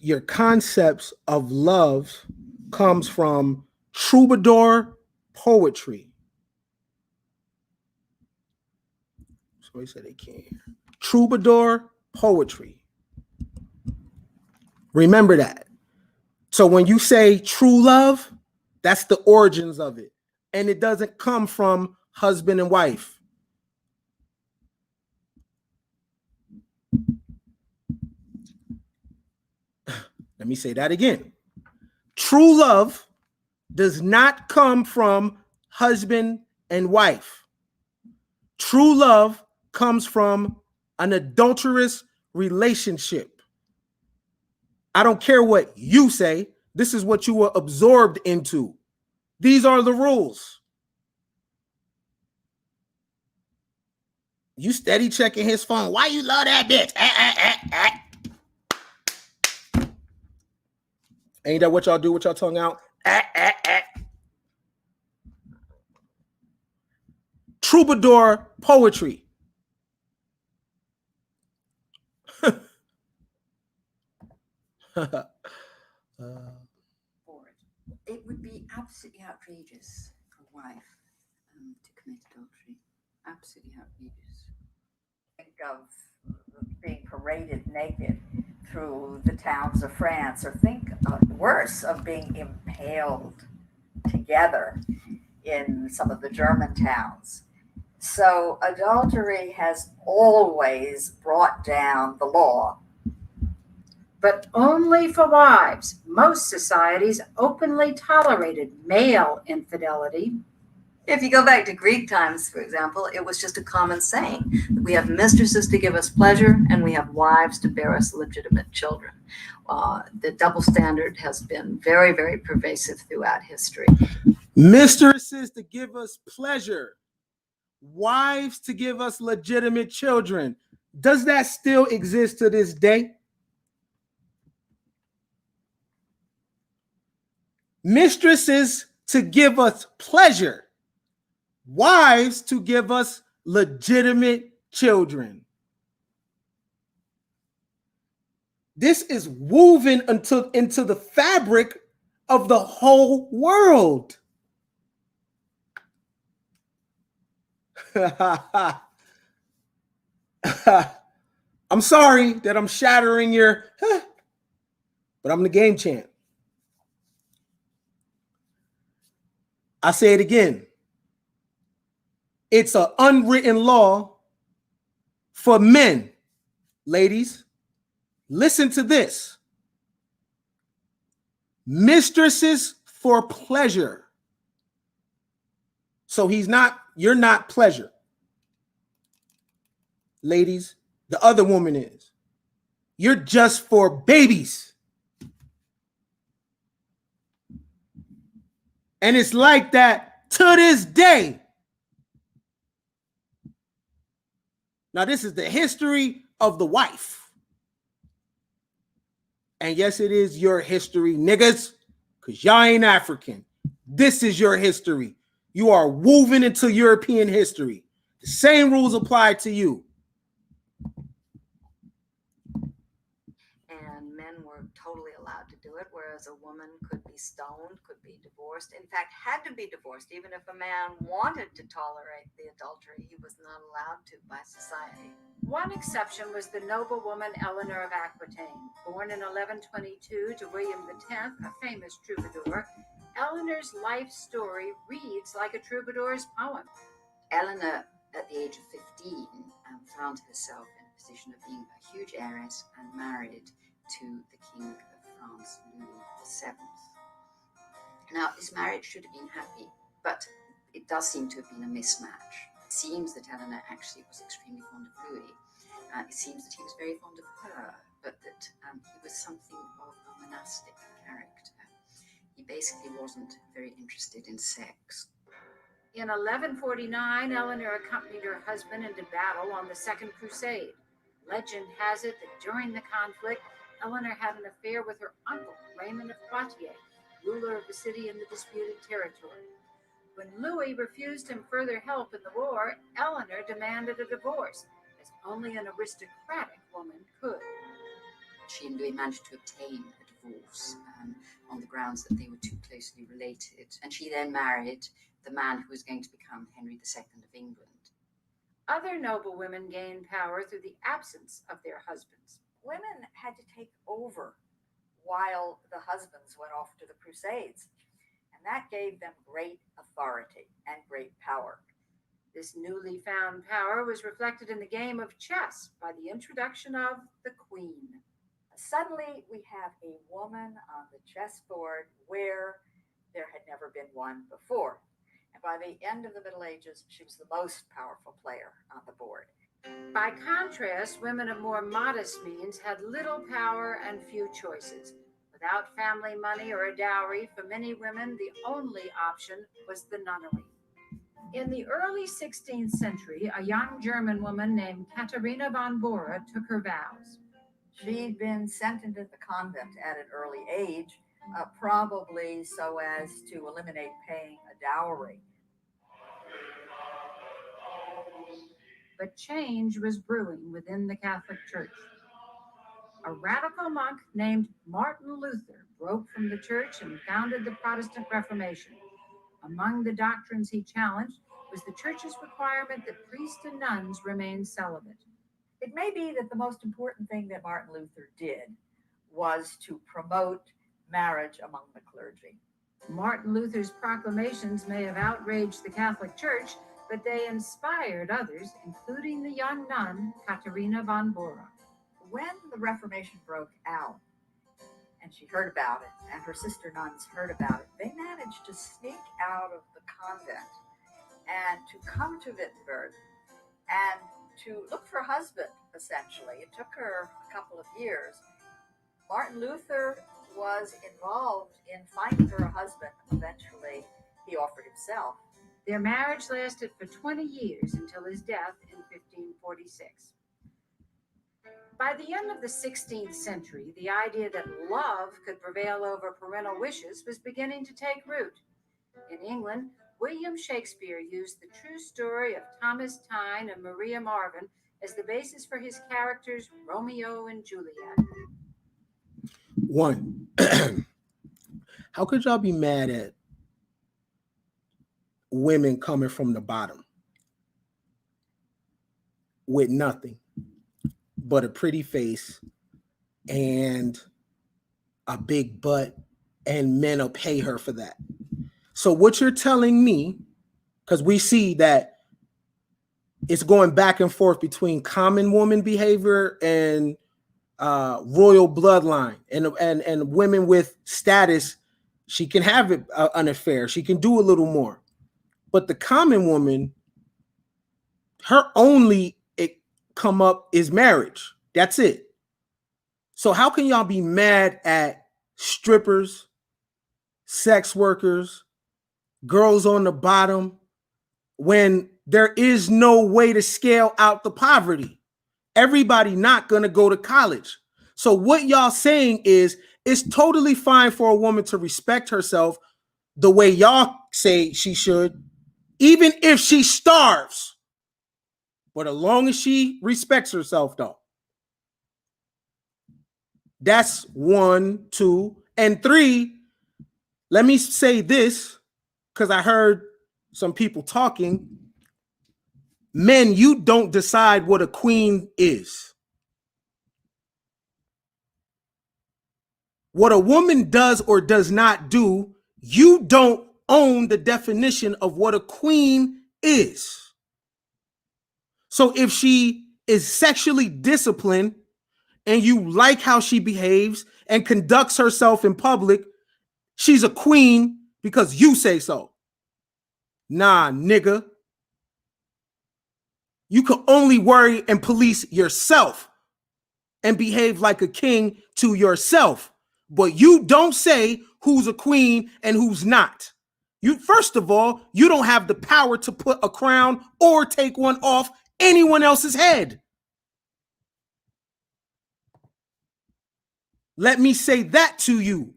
Your concepts of love comes from troubadour poetry. Somebody said they can't. Troubadour poetry. Remember that. So when you say true love, that's the origins of it. And it doesn't come from husband and wife. Let me say that again. True love does not come from husband and wife. True love comes from an adulterous relationship. I don't care what you say. This is what you were absorbed into. These are the rules. You steady checking his phone. Why you love that bitch? Ain't that what y'all do with your tongue out? Troubadour poetry. It would be absolutely outrageous for a wife to commit adultery. Absolutely outrageous. Think of being paraded naked through the towns of France, or think worse, of being impaled together in some of the German towns. So adultery has always brought down the law. But only for wives. Most societies openly tolerated male infidelity. If you go back to Greek times, for example, it was just a common saying that we have mistresses to give us pleasure and we have wives to bear us legitimate children. The double standard has been very, very pervasive throughout history. Mistresses to give us pleasure, wives to give us legitimate children. Does that still exist to this day? Mistresses to give us pleasure, wives to give us legitimate children. This is woven into the fabric of the whole world. I'm sorry that I'm shattering your, but I'm the game champ. I say it again. It's an unwritten law for men. Ladies, listen to this. Mistresses for pleasure. So you're not pleasure. Ladies, the other woman is. You're just for babies. And it's like that to this day. Now, this is the history of the wife. And yes, it is your history, niggas, because y'all ain't African. This is your history. You are woven into European history. The same rules apply to you. And men were totally allowed to do it, whereas a woman could be stoned, could be divorced. In fact, had to be divorced. Even if a man wanted to tolerate the adultery, he was not allowed to by society. One exception was the noblewoman Eleanor of Aquitaine. Born in 1122 to William X, a famous troubadour, Eleanor's life story reads like a troubadour's poem. Eleanor, at the age of 15, found herself in a position of being a huge heiress and married to the King of France, Louis VII. Now, this marriage should have been happy, but it does seem to have been a mismatch. It seems that Eleanor actually was extremely fond of Louis. It seems that he was very fond of her, but that he was something of a monastic character. He basically wasn't very interested in sex. In 1149, Eleanor accompanied her husband into battle on the Second Crusade. Legend has it that during the conflict, Eleanor had an affair with her uncle, Raymond of Poitiers, ruler of the city in the disputed territory. When Louis refused him further help in the war, Eleanor demanded a divorce, as only an aristocratic woman could. She and Louis managed to obtain a divorce on the grounds that they were too closely related. And she then married the man who was going to become Henry II of England. Other noblewomen gained power through the absence of their husbands. Women had to take over while the husbands went off to the Crusades, and that gave them great authority and great power. This newly found power was reflected in the game of chess by the introduction of the queen. Suddenly, we have a woman on the chessboard where there had never been one before. And by the end of the Middle Ages, she was the most powerful player on the board. By contrast, women of more modest means had little power and few choices. Without family money or a dowry, for many women, the only option was the nunnery. In the early 16th century, a young German woman named Katharina von Bora took her vows. She'd been sent into the convent at an early age, probably so as to eliminate paying a dowry. But change was brewing within the Catholic Church. A radical monk named Martin Luther broke from the church and founded the Protestant Reformation. Among the doctrines he challenged was the church's requirement that priests and nuns remain celibate. It may be that the most important thing that Martin Luther did was to promote marriage among the clergy. Martin Luther's proclamations may have outraged the Catholic Church, but they inspired others, including the young nun, Katharina von Bora. When the Reformation broke out, and she heard about it, and her sister nuns heard about it, they managed to sneak out of the convent and to come to Wittenberg and to look for a husband, essentially. It took her a couple of years. Martin Luther was involved in finding her a husband. Eventually, he offered himself. Their marriage lasted for 20 years until his death in 1546. By the end of the 16th century, the idea that love could prevail over parental wishes was beginning to take root. In England, William Shakespeare used the true story of Thomas Tyne and Maria Marvin as the basis for his characters Romeo and Juliet. One, how could y'all be mad at women coming from the bottom with nothing? but a pretty face and a big butt, and men will pay her for that. So what you're telling me, because we see that it's going back and forth between common woman behavior and royal bloodline, and women with status, she can have an affair, she can do a little more. But the common woman, her only come up is marriage. That's it. So how can y'all be mad at strippers, sex workers, girls on the bottom, when there is no way to scale out the poverty? Everybody not going to go to college. So what y'all saying is it's totally fine for a woman to respect herself the way y'all say she should, even if she starves. But as long as she respects herself, though. That's 1, 2, and 3. Let me say this, because I heard some people talking. Men, you don't decide what a queen is. What a woman does or does not do, you don't own the definition of what a queen is. So if she is sexually disciplined and you like how she behaves and conducts herself in public, she's a queen because you say so. Nah, nigga. You can only worry and police yourself and behave like a king to yourself. But you don't say who's a queen and who's not. You, first of all, you don't have the power to put a crown or take one off anyone else's head. Let me say that to you.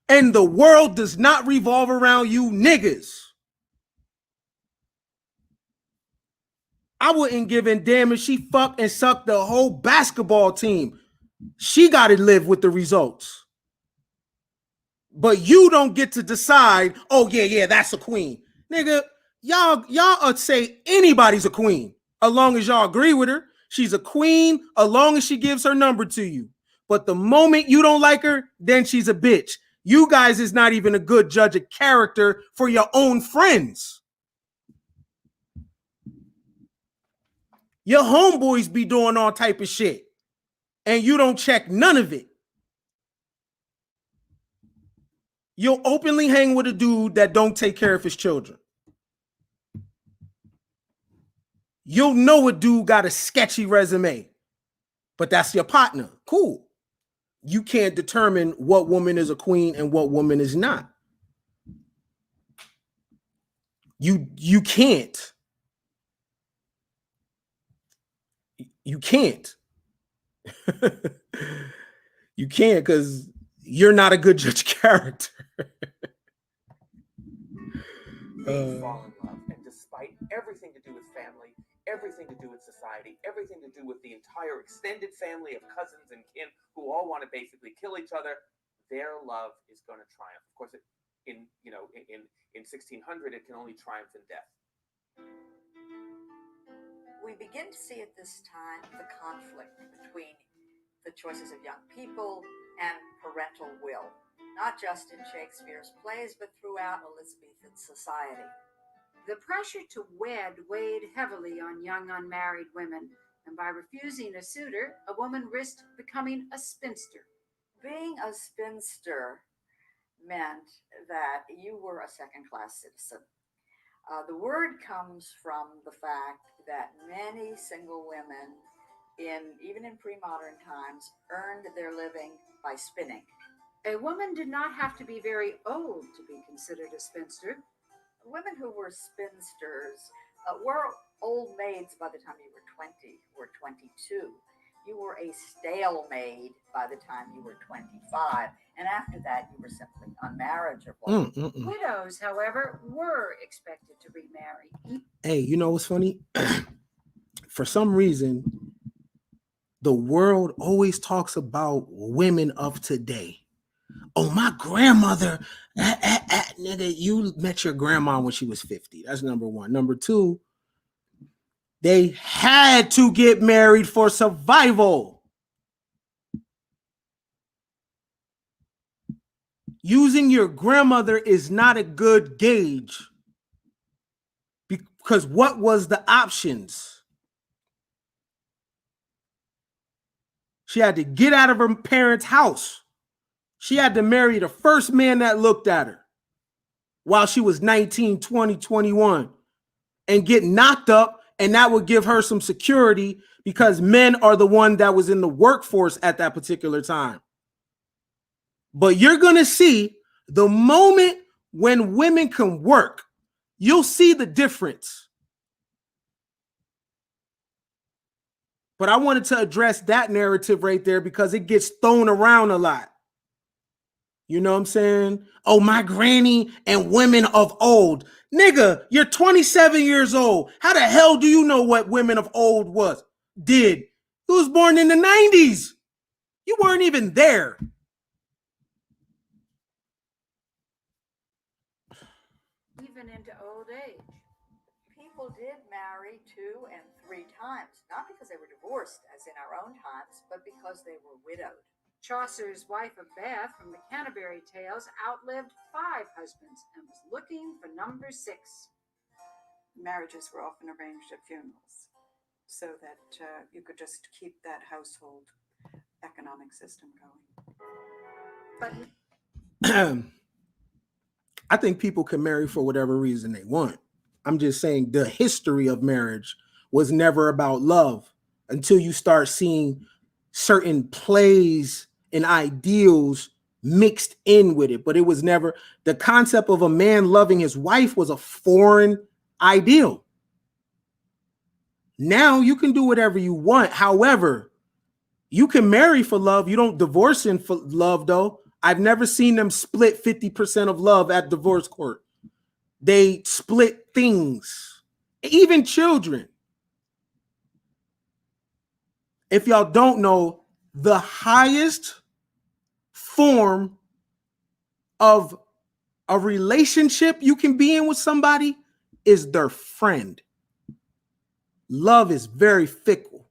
And the world does not revolve around you niggas. I wouldn't give a damn if she fucked and sucked the whole basketball team. She got to live with the results. But you don't get to decide, oh, yeah, that's a queen. Nigga, y'all say anybody's a queen, as long as y'all agree with her. She's a queen, as long as she gives her number to you. But the moment you don't like her, then she's a bitch. You guys is not even a good judge of character for your own friends. Your homeboys be doing all type of shit, and you don't check none of it. You'll openly hang with a dude that don't take care of his children. You'll know a dude got a sketchy resume, but that's your partner. Cool. You can't determine what woman is a queen and what woman is not. You can't. You can't. You can't, because you're not a good judge of character. They fall in love, and despite everything to do with family, everything to do with society, everything to do with the entire extended family of cousins and kin who all want to basically kill each other, their love is going to triumph. Of course, in 1600, it can only triumph in death. We begin to see at this time the conflict between the choices of young people and parental will, not just in Shakespeare's plays, but throughout Elizabethan society. The pressure to wed weighed heavily on young unmarried women, and by refusing a suitor, a woman risked becoming a spinster. Being a spinster meant that you were a second-class citizen. The word comes from the fact that many single women, even in pre-modern times, earned their living by spinning. A woman did not have to be very old to be considered a spinster. Women who were spinsters were old maids by the time you were 20 or 22. You were a stale maid by the time you were 25, and after that, you were simply unmarriageable. Widows, however, were expected to remarry. Hey, you know what's funny? For some reason, the world always talks about women of today. Oh, my grandmother, nigga, you met your grandma when she was 50. That's number one. Number two, They had to get married for survival. Using your grandmother is not a good gauge, because what was the options? She had to get out of her parents' house. She had to marry the first man that looked at her while she was 19, 20, 21 and get knocked up, and that would give her some security because men are the one that was in the workforce at that particular time. But you're going to see the moment when women can work, you'll see the difference. But I wanted to address that narrative right there because it gets thrown around a lot. You know what I'm saying? Oh, my granny and women of old. Nigga, you're 27 years old. How the hell do you know what women of old did? You was born in the 90s. You weren't even there. Even into old age. People did marry 2 and 3 times, not because they were divorced, as in our own times, but because they were widowed. Chaucer's wife of Bath from the Canterbury Tales outlived 5 husbands and was looking for number 6. Marriages were often arranged at funerals so that you could just keep that household economic system going. But I think people can marry for whatever reason they want. I'm just saying the history of marriage was never about love until you start seeing certain plays and ideals mixed in with it. But it was never, the concept of a man loving his wife was a foreign ideal. Now you can do whatever you want. However, you can marry for love. You don't divorce in for love, though. I've never seen them split 50% of love at divorce court. They split things, even children. If y'all don't know, the highest form of a relationship you can be in with somebody is their friend. Love is very fickle.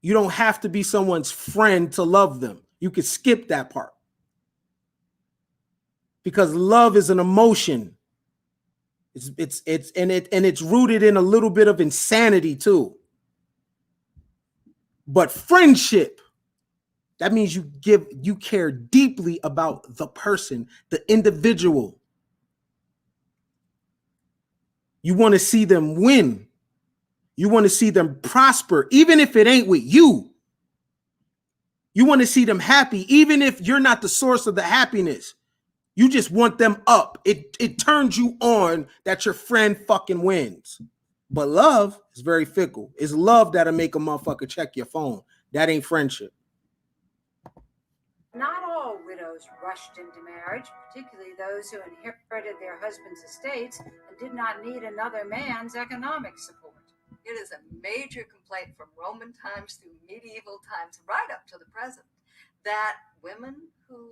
You don't have to be someone's friend to love them. You could skip that part. Because love is an emotion. It's rooted in a little bit of insanity too. But friendship, that means you care deeply about the person, the individual. You want to see them win. You want to see them prosper, even if it ain't with you. You want to see them happy, even if you're not the source of the happiness. You just want them up. It turns you on that your friend fucking wins. But love is very fickle. It's love that'll make a motherfucker check your phone. That ain't friendship. not all widows rushed into marriage, particularly those who inherited their husband's estates and did not need another man's economic support. It is a major complaint from Roman times through medieval times, right up to the present, that women who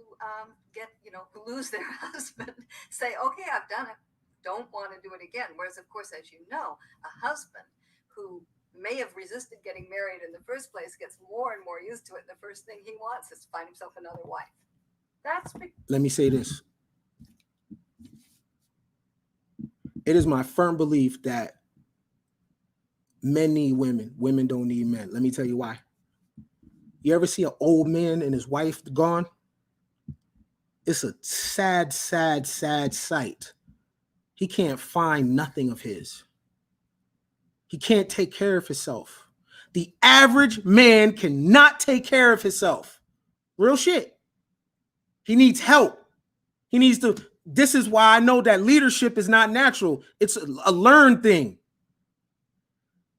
who lose their husband say, okay, I've done it, don't want to do it again. Whereas, of course, as you know, a husband who may have resisted getting married in the first place gets more and more used to it. The first thing he wants is to find himself another wife. Let me say this. It is my firm belief that men need women. Women don't need men. Let me tell you why. You ever see an old man and his wife gone? It's a sad, sad, sad sight. He can't find nothing of his. He can't take care of himself. The average man cannot take care of himself. Real shit. He needs help. He needs to. This is why I know that leadership is not natural. It's a learned thing.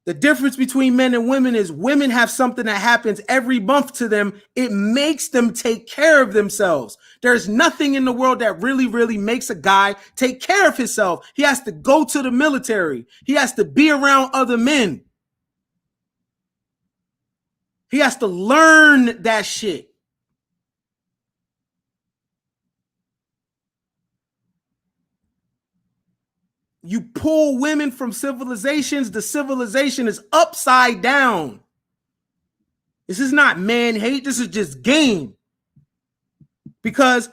The difference between men and women is women have something that happens every month to them. It makes them take care of themselves. There's nothing in the world that really, really makes a guy take care of himself. He has to go to the military. He has to be around other men. He has to learn that shit. you pull women from civilizations, the civilization is upside down. This is not man hate. This is just game. Because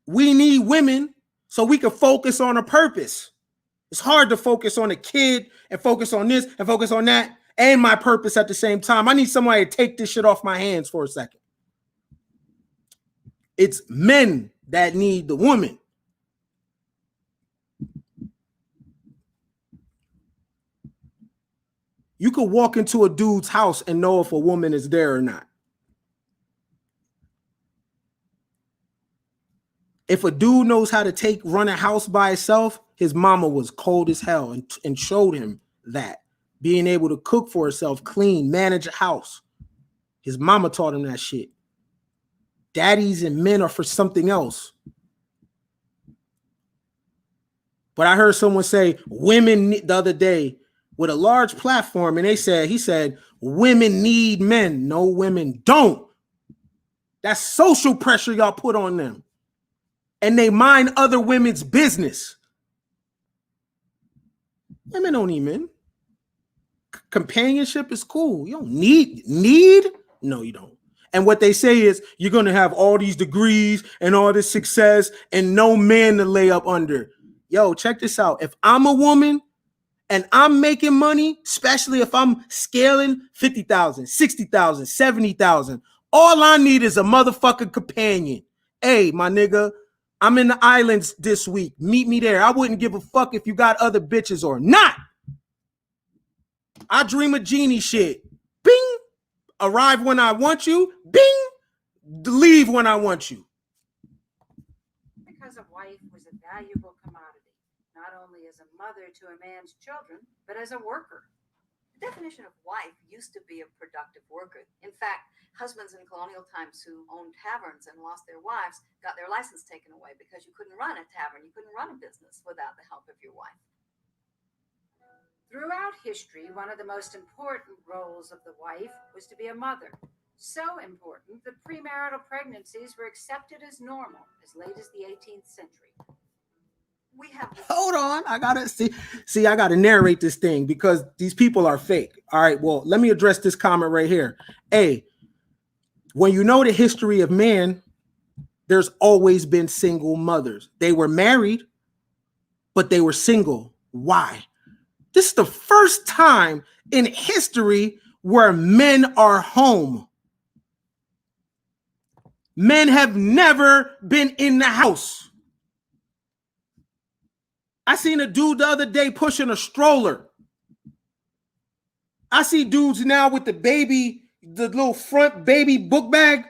we need women so we can focus on a purpose. It's hard to focus on a kid and focus on this and focus on that and my purpose at the same time. I need somebody to take this shit off my hands for a second. It's men that need the woman. You could walk into a dude's house and know if a woman is there or not. If a dude knows how to run a house by himself, his mama was cold as hell and showed him that. Being able to cook for herself, clean, manage a house. His mama taught him that shit. Daddies and men are for something else. But I heard someone say women the other day with a large platform, and he said, women need men. No, women don't. That's social pressure y'all put on them. And they mind other women's business. Women don't need men. Companionship is cool. You don't need? No, you don't. And what they say is you're going to have all these degrees and all this success and no man to lay up under. Yo, check this out. If I'm a woman and I'm making money, especially if I'm scaling 50,000, 60,000, 70,000, all I need is a motherfucking companion. Hey, my nigga, I'm in the islands this week. Meet me there. I wouldn't give a fuck if you got other bitches or not. I dream of genie shit. Bing. Arrive when I want you. Bing. Leave when I want you. Because a wife was a valuable commodity, not only as a mother to a man's children, but as a worker. The definition of wife used to be a productive worker. In fact, husbands in colonial times who owned taverns and lost their wives got their license taken away because you couldn't run a tavern, you couldn't run a business without the help of your wife. Throughout history, one of the most important roles of the wife was to be a mother. So important that premarital pregnancies were accepted as normal as late as the 18th century. We have Hold on. I gotta see, I gotta narrate this thing because these people are fake. All right, well, let me address this comment right here. A, when you know the history of man, there's always been single mothers. They were married, but they were single. Why? This is the first time in history where men are home. Men have never been in the house. I seen a dude the other day pushing a stroller. I see dudes now with the little front baby book bag.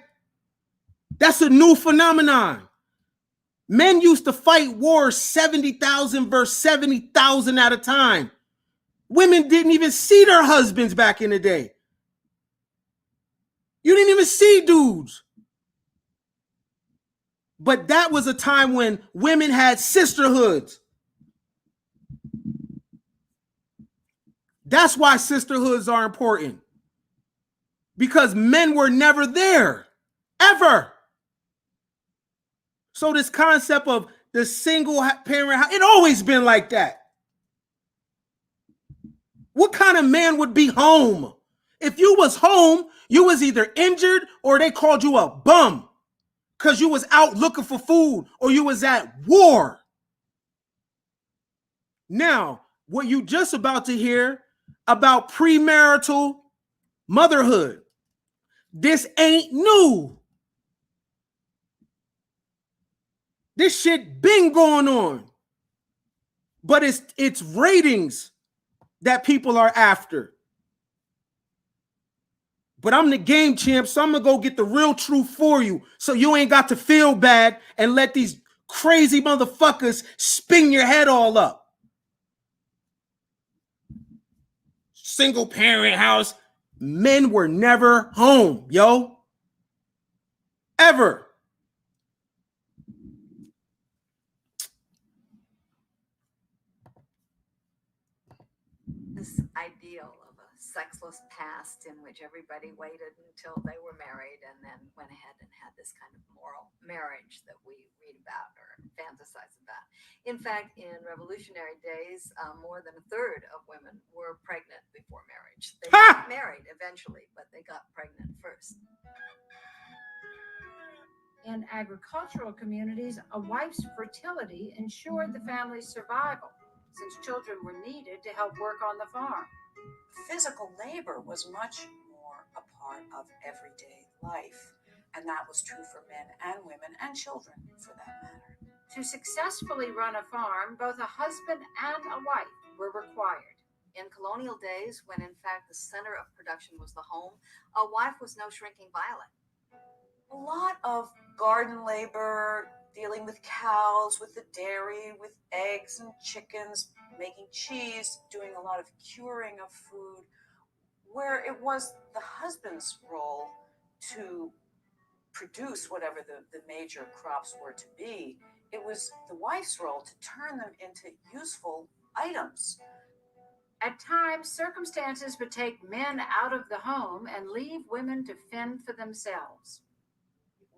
That's a new phenomenon. Men used to fight wars 70,000 versus 70,000 at a time. Women didn't even see their husbands back in the day. You didn't even see dudes. But that was a time when women had sisterhoods. That's why sisterhoods are important. Because men were never there. Ever. So this concept of the single parent, it always been like that. What kind of man would be home? If you was home, you was either injured or they called you a bum because you was out looking for food or you was at war. Now, what you just about to hear about premarital motherhood, this ain't new. This shit been going on. But it's ratings that people are after. But I'm the game champ, so I'm going to go get the real truth for you so you ain't got to feel bad and let these crazy motherfuckers spin your head all up. Single parent house. Men were never home, yo. Ever. this ideal of a sexless past in which everybody waited until they were married and then went ahead and had this kind of moral marriage that we read about or fantasize about. In fact, in revolutionary days, more than a third of women were pregnant before marriage. They got married eventually, but they got pregnant first. In agricultural communities, a wife's fertility ensured the family's survival, since children were needed to help work on the farm. Physical labor was much more a part of everyday life, and that was true for men and women and children for that matter. To successfully run a farm, both a husband and a wife were required. In colonial days, when in fact the center of production was the home, a wife was no shrinking violet. A lot of garden labor, dealing with cows, with the dairy, with eggs and chickens, making cheese, doing a lot of curing of food, where it was the husband's role to produce whatever the major crops were to be. It was the wife's role to turn them into useful items. At times, circumstances would take men out of the home and leave women to fend for themselves.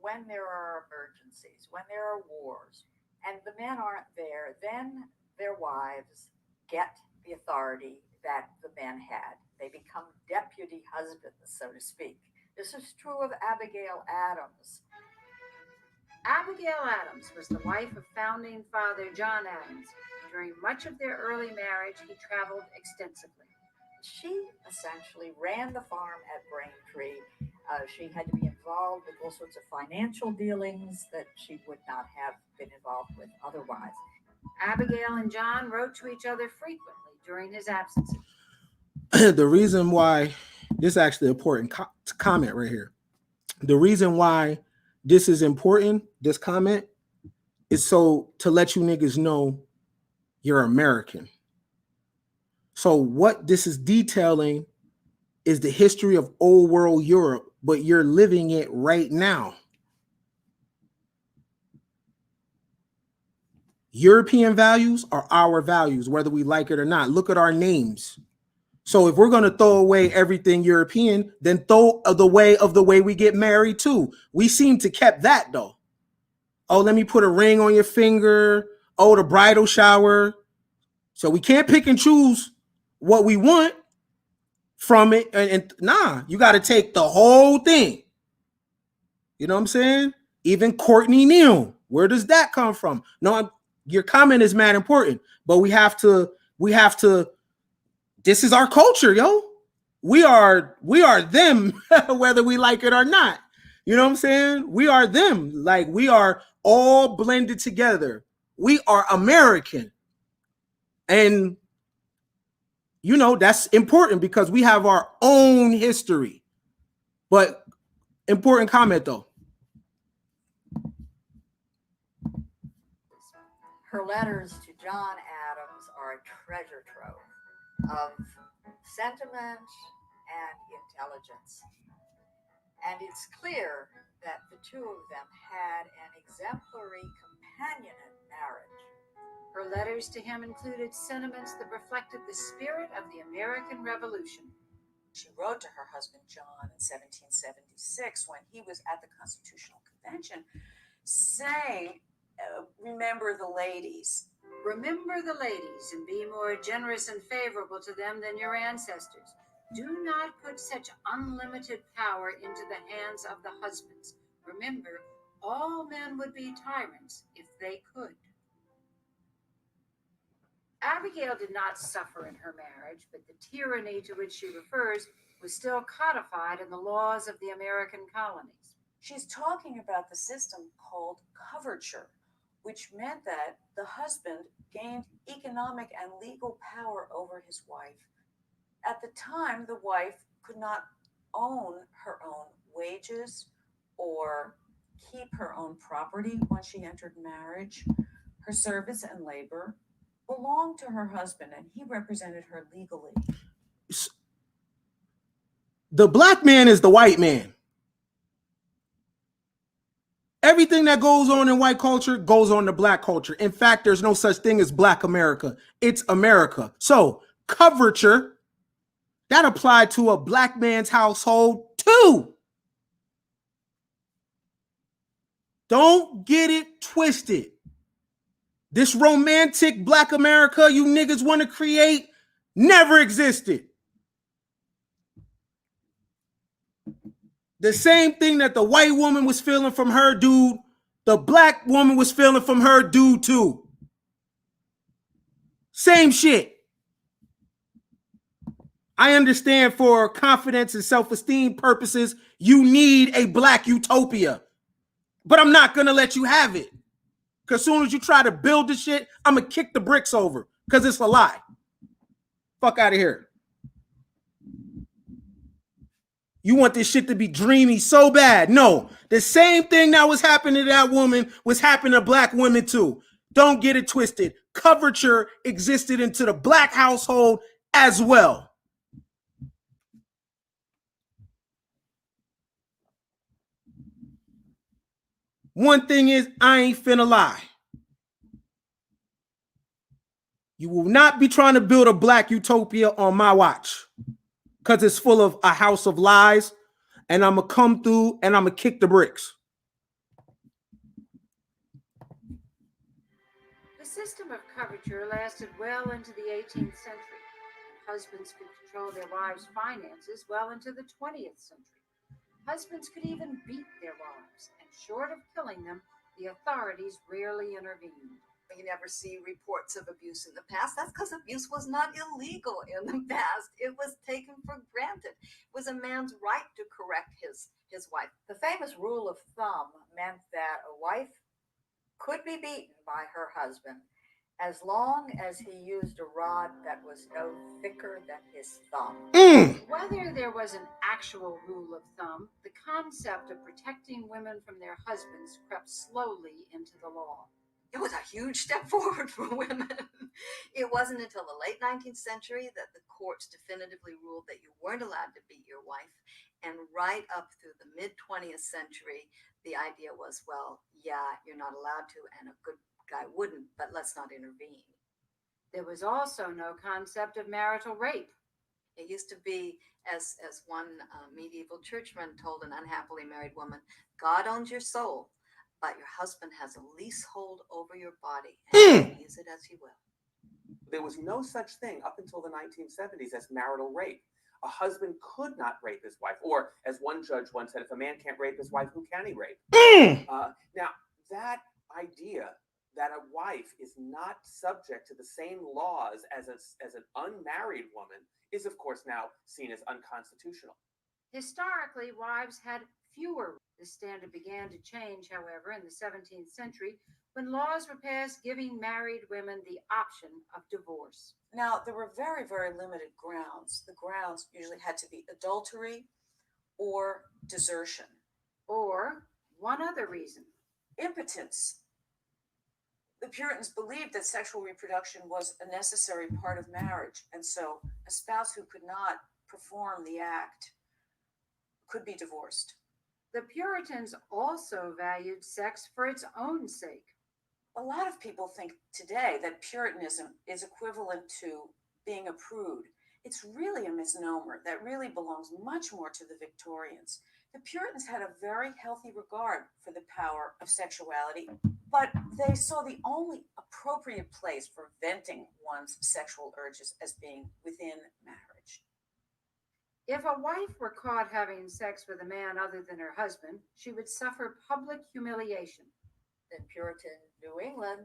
When there are emergencies, when there are wars, and the men aren't there, then their wives get the authority that the men had. They become deputy husbands, so to speak. This is true of Abigail Adams. Abigail Adams was the wife of founding father John Adams. During much of their early marriage, he traveled extensively. She essentially ran the farm at Braintree. She had to be involved with all sorts of financial dealings that she would not have been involved with otherwise. Abigail and John wrote to each other frequently during his absences. The reason why, this is actually an important comment right here. The reason why this is important, this comment, is so to let you niggas know you're American. So what this is detailing is the history of old world Europe, but you're living it right now. European values are our values, whether we like it or not. Look at our names. So if we're going to throw away everything European, then throw the way we get married too. We seem to kept that though. Oh, let me put a ring on your finger. Oh, the bridal shower. So we can't pick and choose what we want from it. And nah, you got to take the whole thing. You know what I'm saying? Even Courtney Neal. Where does that come from? No, your comment is mad important, but we have to, this is our culture, yo. We are them, whether we like it or not. You know what I'm saying? We are them. Like, we are all blended together. We are American. And, you know, that's important because we have our own history. But important comment, though. Her letters to John Adams are a treasure trove of sentiment and intelligence. And it's clear that the two of them had an exemplary companionate marriage. Her letters to him included sentiments that reflected the spirit of the American Revolution. She wrote to her husband John in 1776 when he was at the Constitutional Convention saying, remember the ladies. Remember the ladies and be more generous and favorable to them than your ancestors. Do not put such unlimited power into the hands of the husbands. Remember, all men would be tyrants if they could. Abigail did not suffer in her marriage, but the tyranny to which she refers was still codified in the laws of the American colonies. She's talking about the system called coverture, which meant that the husband gained economic and legal power over his wife. At the time, the wife could not own her own wages or keep her own property when she entered marriage. Her service and labor belonged to her husband, and he represented her legally. The black man is the white man. Everything that goes on in white culture goes on to black culture. In fact, there's no such thing as black America. It's America. So coverture, that applied to a black man's household too. Don't get it twisted. This romantic Black America you niggas want to create never existed. The same thing that the white woman was feeling from her dude, the Black woman was feeling from her dude too. Same shit. I understand for confidence and self-esteem purposes, you need a Black utopia. But I'm not going to let you have it. Because as soon as you try to build the shit, I'm going to kick the bricks over. Because it's a lie. Fuck out of here. You want this shit to be dreamy so bad. No, the same thing that was happening to that woman was happening to Black women too. Don't get it twisted. Coverture existed into the Black household as well. One thing is, I ain't finna lie. You will not be trying to build a Black utopia on my watch. Because it's full of a house of lies. And I'm going to come through and I'm going to kick the bricks. The system of coverture lasted well into the 18th century. Husbands could control their wives' finances well into the 20th century. Husbands could even beat their wives, and short of killing them, the authorities rarely intervened. You never see reports of abuse in the past. That's because abuse was not illegal in the past. It was taken for granted. It was a man's right to correct his wife. The famous rule of thumb meant that a wife could be beaten by her husband as long as he used a rod that was no thicker than his thumb. Whether there was an actual rule of thumb, the concept of protecting women from their husbands crept slowly into the law. It was a huge step forward for women. It wasn't until the late 19th century that the courts definitively ruled that you weren't allowed to beat your wife. And right up through the mid 20th century, the idea was, well, yeah, you're not allowed to, and a good guy wouldn't, but let's not intervene. There was also no concept of marital rape. It used to be, as one medieval churchman told an unhappily married woman, God owns your soul, but your husband has a leasehold over your body, and he can use it as he will. There was no such thing up until the 1970s as marital rape. A husband could not rape his wife, or as one judge once said, if a man can't rape his wife, who can he rape? Now, that idea that a wife is not subject to the same laws as an unmarried woman is, of course, now seen as unconstitutional. Historically, wives had fewer. This standard began to change, however, in the 17th century when laws were passed giving married women the option of divorce. Now, there were very, very limited grounds. The grounds usually had to be adultery or desertion. Or one other reason. Impotence. The Puritans believed that sexual reproduction was a necessary part of marriage, and so a spouse who could not perform the act could be divorced. The Puritans also valued sex for its own sake. A lot of people think today that Puritanism is equivalent to being a prude. It's really a misnomer that really belongs much more to the Victorians. The Puritans had a very healthy regard for the power of sexuality, but they saw the only appropriate place for venting one's sexual urges as being within marriage. If a wife were caught having sex with a man other than her husband, she would suffer public humiliation. In Puritan New England,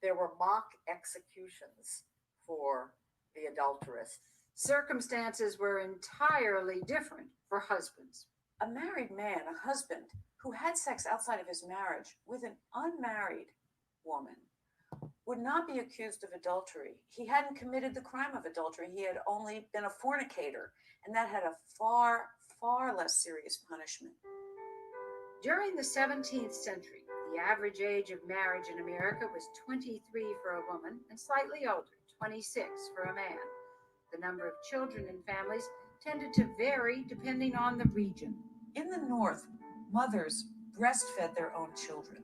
there were mock executions for the adulteress. Circumstances were entirely different for husbands. A married man, a husband, who had sex outside of his marriage with an unmarried woman would not be accused of adultery. He hadn't committed the crime of adultery. He had only been a fornicator, and that had a far, far less serious punishment. During the 17th century, the average age of marriage in America was 23 for a woman and slightly older, 26 for a man. The number of children in families tended to vary depending on the region. In the North, mothers breastfed their own children.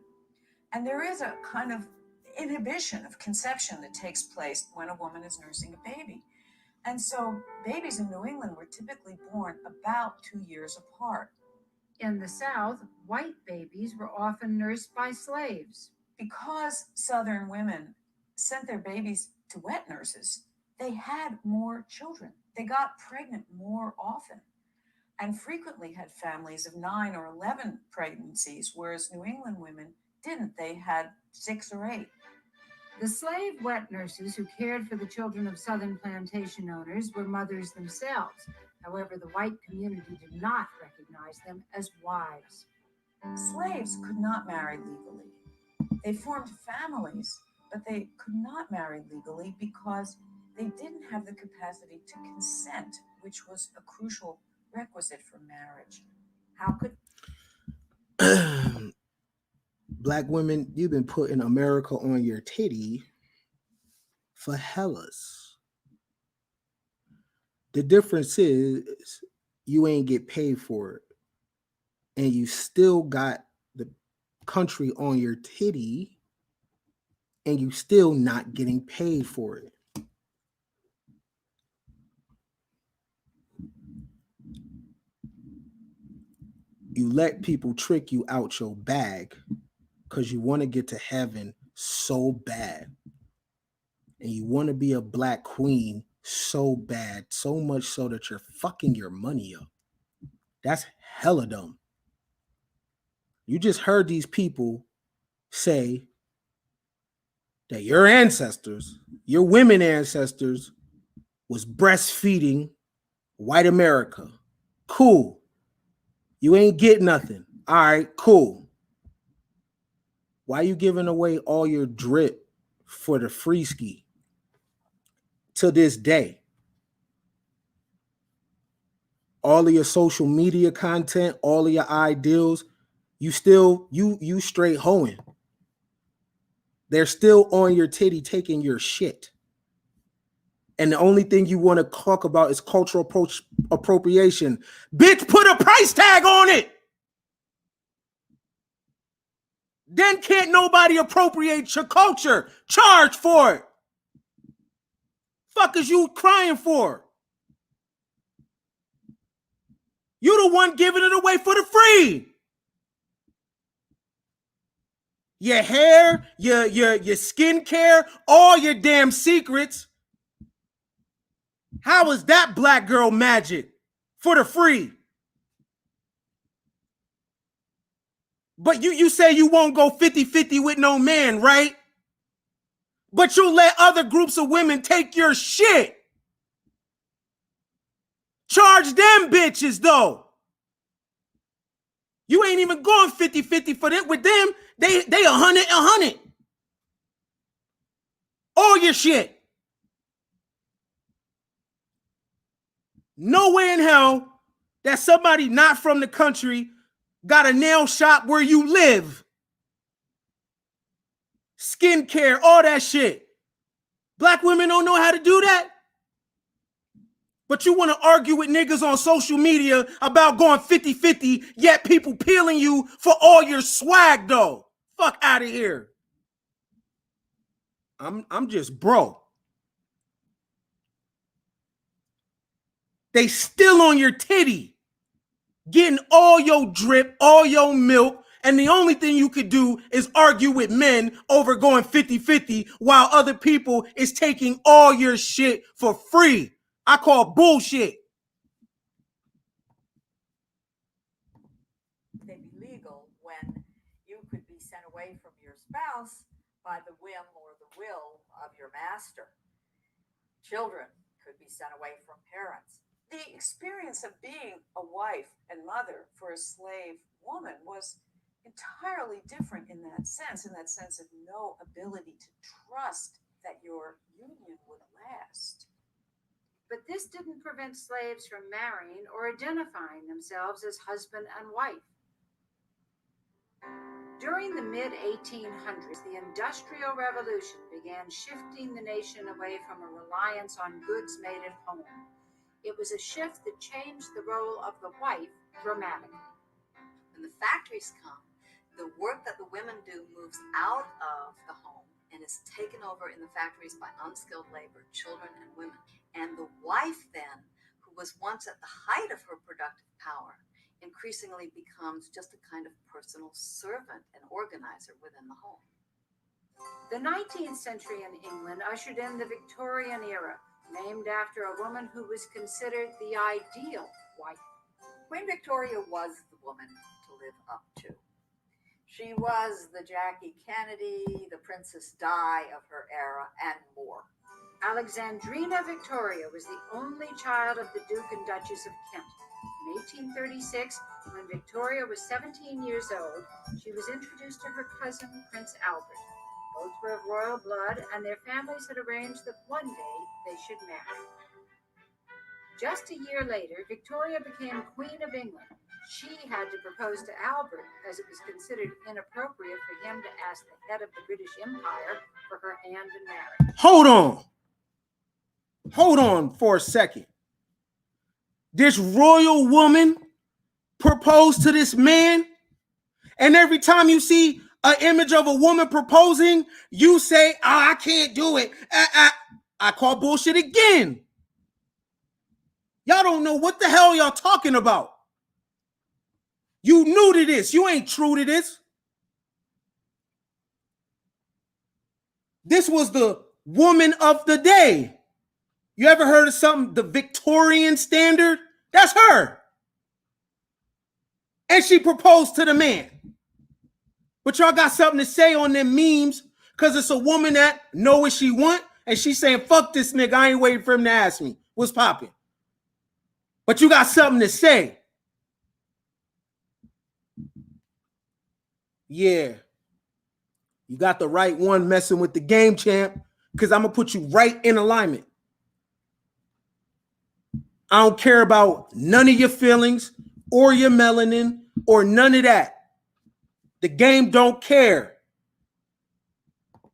And there is a kind of inhibition of conception that takes place when a woman is nursing a baby. And so babies in New England were typically born about 2 years apart. In the South, white babies were often nursed by slaves. Because Southern women sent their babies to wet nurses, they had more children. They got pregnant more often and frequently had families of 9 or 11 pregnancies, whereas New England women didn't. They had 6 or 8. The slave wet nurses who cared for the children of Southern plantation owners were mothers themselves. However, the white community did not recognize them as wives. Slaves could not marry legally. They formed families, but they could not marry legally because they didn't have the capacity to consent, which was a crucial requisite for marriage. How could Black women, you've been putting America on your titty for hellas. The difference is you ain't get paid for it. And you still got the country on your titty and you still not getting paid for it. You let people trick you out your bag because you want to get to heaven so bad. And you want to be a black queen so bad, so much so that you're fucking your money up. That's hella dumb. You just heard these people say that your ancestors, your women ancestors, was breastfeeding white America. Cool. You ain't get nothing. All right, cool. Why you giving away all your drip for the free ski to this day? All of your social media content, all of your ideals, you still, you straight hoeing. They're still on your titty taking your shit. And the only thing you want to talk about is cultural appropriation. Bitch, put a price tag on it. Then can't nobody appropriate your culture. Charge for it. Fuck is you crying for? You the one giving it away for the free. Your hair, your skincare, all your damn secrets. How is that black girl magic for the free? But you say you won't go 50-50 with no man, right? But you'll let other groups of women take your shit. Charge them bitches, though. You ain't even going 50-50 for them. With them, they 100. All your shit. No way in hell that somebody not from the country got a nail shop where you live. Skincare, all that shit. Black women don't know how to do that. But you want to argue with niggas on social media about going 50-50, yet people peeling you for all your swag, though. Fuck out of here. I'm just bro. They still on your titty, getting all your drip, all your milk, and the only thing you could do is argue with men over going 50-50 while other people is taking all your shit for free. I call bullshit. They'd be legal when you could be sent away from your spouse by the whim or the will of your master. Children could be sent away from parents. The experience of being a wife and mother for a slave woman was entirely different in that sense of no ability to trust that your union would last. But this didn't prevent slaves from marrying or identifying themselves as husband and wife. During the mid-1800s, the Industrial Revolution began shifting the nation away from a reliance on goods made at home. It was a shift that changed the role of the wife dramatically. When the factories come, the work that the women do moves out of the home and is taken over in the factories by unskilled labor, children and women. And the wife then, who was once at the height of her productive power, increasingly becomes just a kind of personal servant and organizer within the home. The 19th century in England ushered in the Victorian era, named after a woman who was considered the ideal wife. Queen Victoria was the woman to live up to. She was the Jackie Kennedy, the Princess Di of her era, and more. Alexandrina Victoria was the only child of the Duke and Duchess of Kent. In 1836, when Victoria was 17 years old, she was introduced to her cousin, Prince Albert. Both were of royal blood, and their families had arranged that one day they should marry. Just a year later, Victoria became Queen of England. She had to propose to Albert, as it was considered inappropriate for him to ask the head of the British Empire for her hand in marriage. Hold on for a second. This royal woman proposed to this man, and every time you see an image of a woman proposing, you say, "Oh, I can't do it." I call bullshit again. Y'all don't know what the hell y'all talking about. You new to this. You ain't true to this. This was the woman of the day. You ever heard of something, the Victorian standard? That's her. And she proposed to the man. But y'all got something to say on them memes because it's a woman that know what she want and she's saying, fuck this nigga, I ain't waiting for him to ask me what's popping. But you got something to say. Yeah. You got the right one messing with the game, champ, because I'm going to put you right in alignment. I don't care about none of your feelings or your melanin or none of that. The game don't care.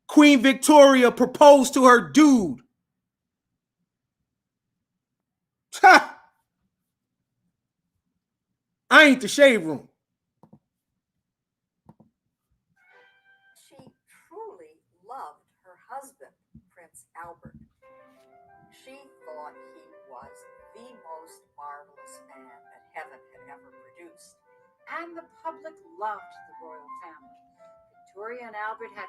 Queen Victoria proposed to her dude. Ha! I ain't the shade room. She truly loved her husband, Prince Albert. She thought he was the most marvelous man that heaven had ever produced. And the public loved the royal family. Victoria and Albert had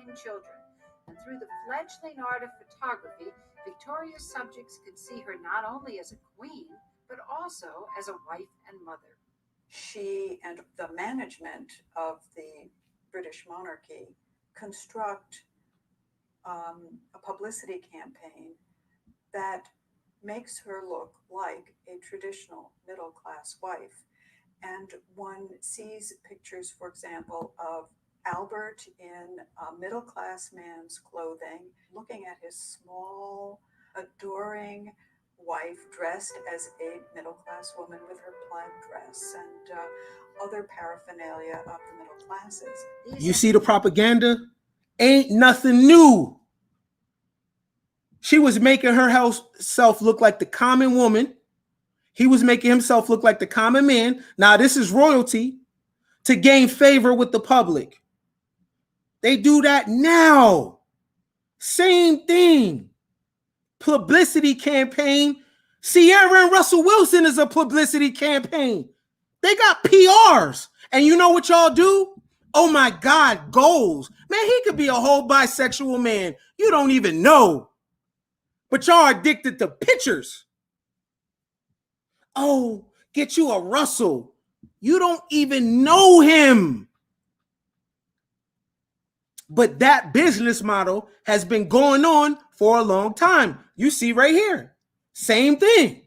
9 children, and through the fledgling art of photography, Victoria's subjects could see her not only as a queen, but also as a wife and mother. She and the management of the British monarchy construct a publicity campaign that makes her look like a traditional middle-class wife. And one sees pictures, for example, of Albert in a middle-class man's clothing, looking at his small, adoring wife dressed as a middle-class woman with her plaid dress and other paraphernalia of the middle classes. You see the propaganda? Ain't nothing new. She was making herself look like the common woman. He was making himself look like the common man. Now, this is royalty to gain favor with the public. They do that now. Same thing. Publicity campaign. Sierra and Russell Wilson is a publicity campaign. They got PRs. And you know what y'all do? Oh my God, goals. Man, he could be a whole bisexual man. You don't even know. But y'all are addicted to pictures. Oh, get you a Russell. You don't even know him. But that business model has been going on for a long time. You see right here. Same thing.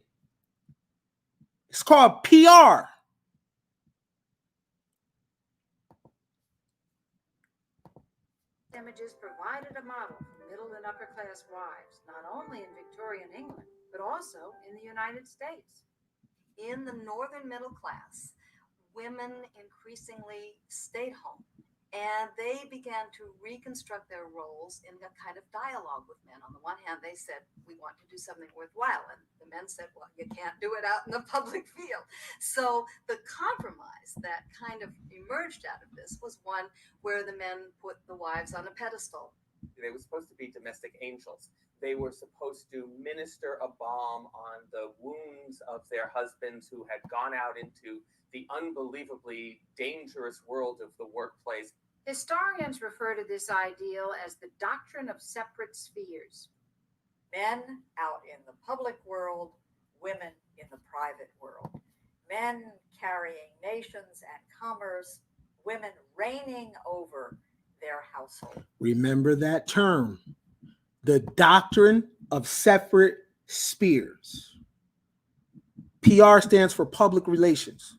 It's called PR. Images provided a model for middle and upper class wives, not only in Victorian England, but also in the United States. In the northern middle class, women increasingly stayed home, and they began to reconstruct their roles in a kind of dialogue with men. On the one hand, they said, we want to do something worthwhile, and the men said, well, you can't do it out in the public field. So the compromise that kind of emerged out of this was one where the men put the wives on a pedestal. They were supposed to be domestic angels. They were supposed to minister a balm on the wounds of their husbands who had gone out into the unbelievably dangerous world of the workplace, Historians refer to this ideal as the doctrine of separate spheres. Men out in the public world, women in the private world. Men carrying nations and commerce, women reigning over their household. Remember that term, the doctrine of separate spheres. PR stands for public relations.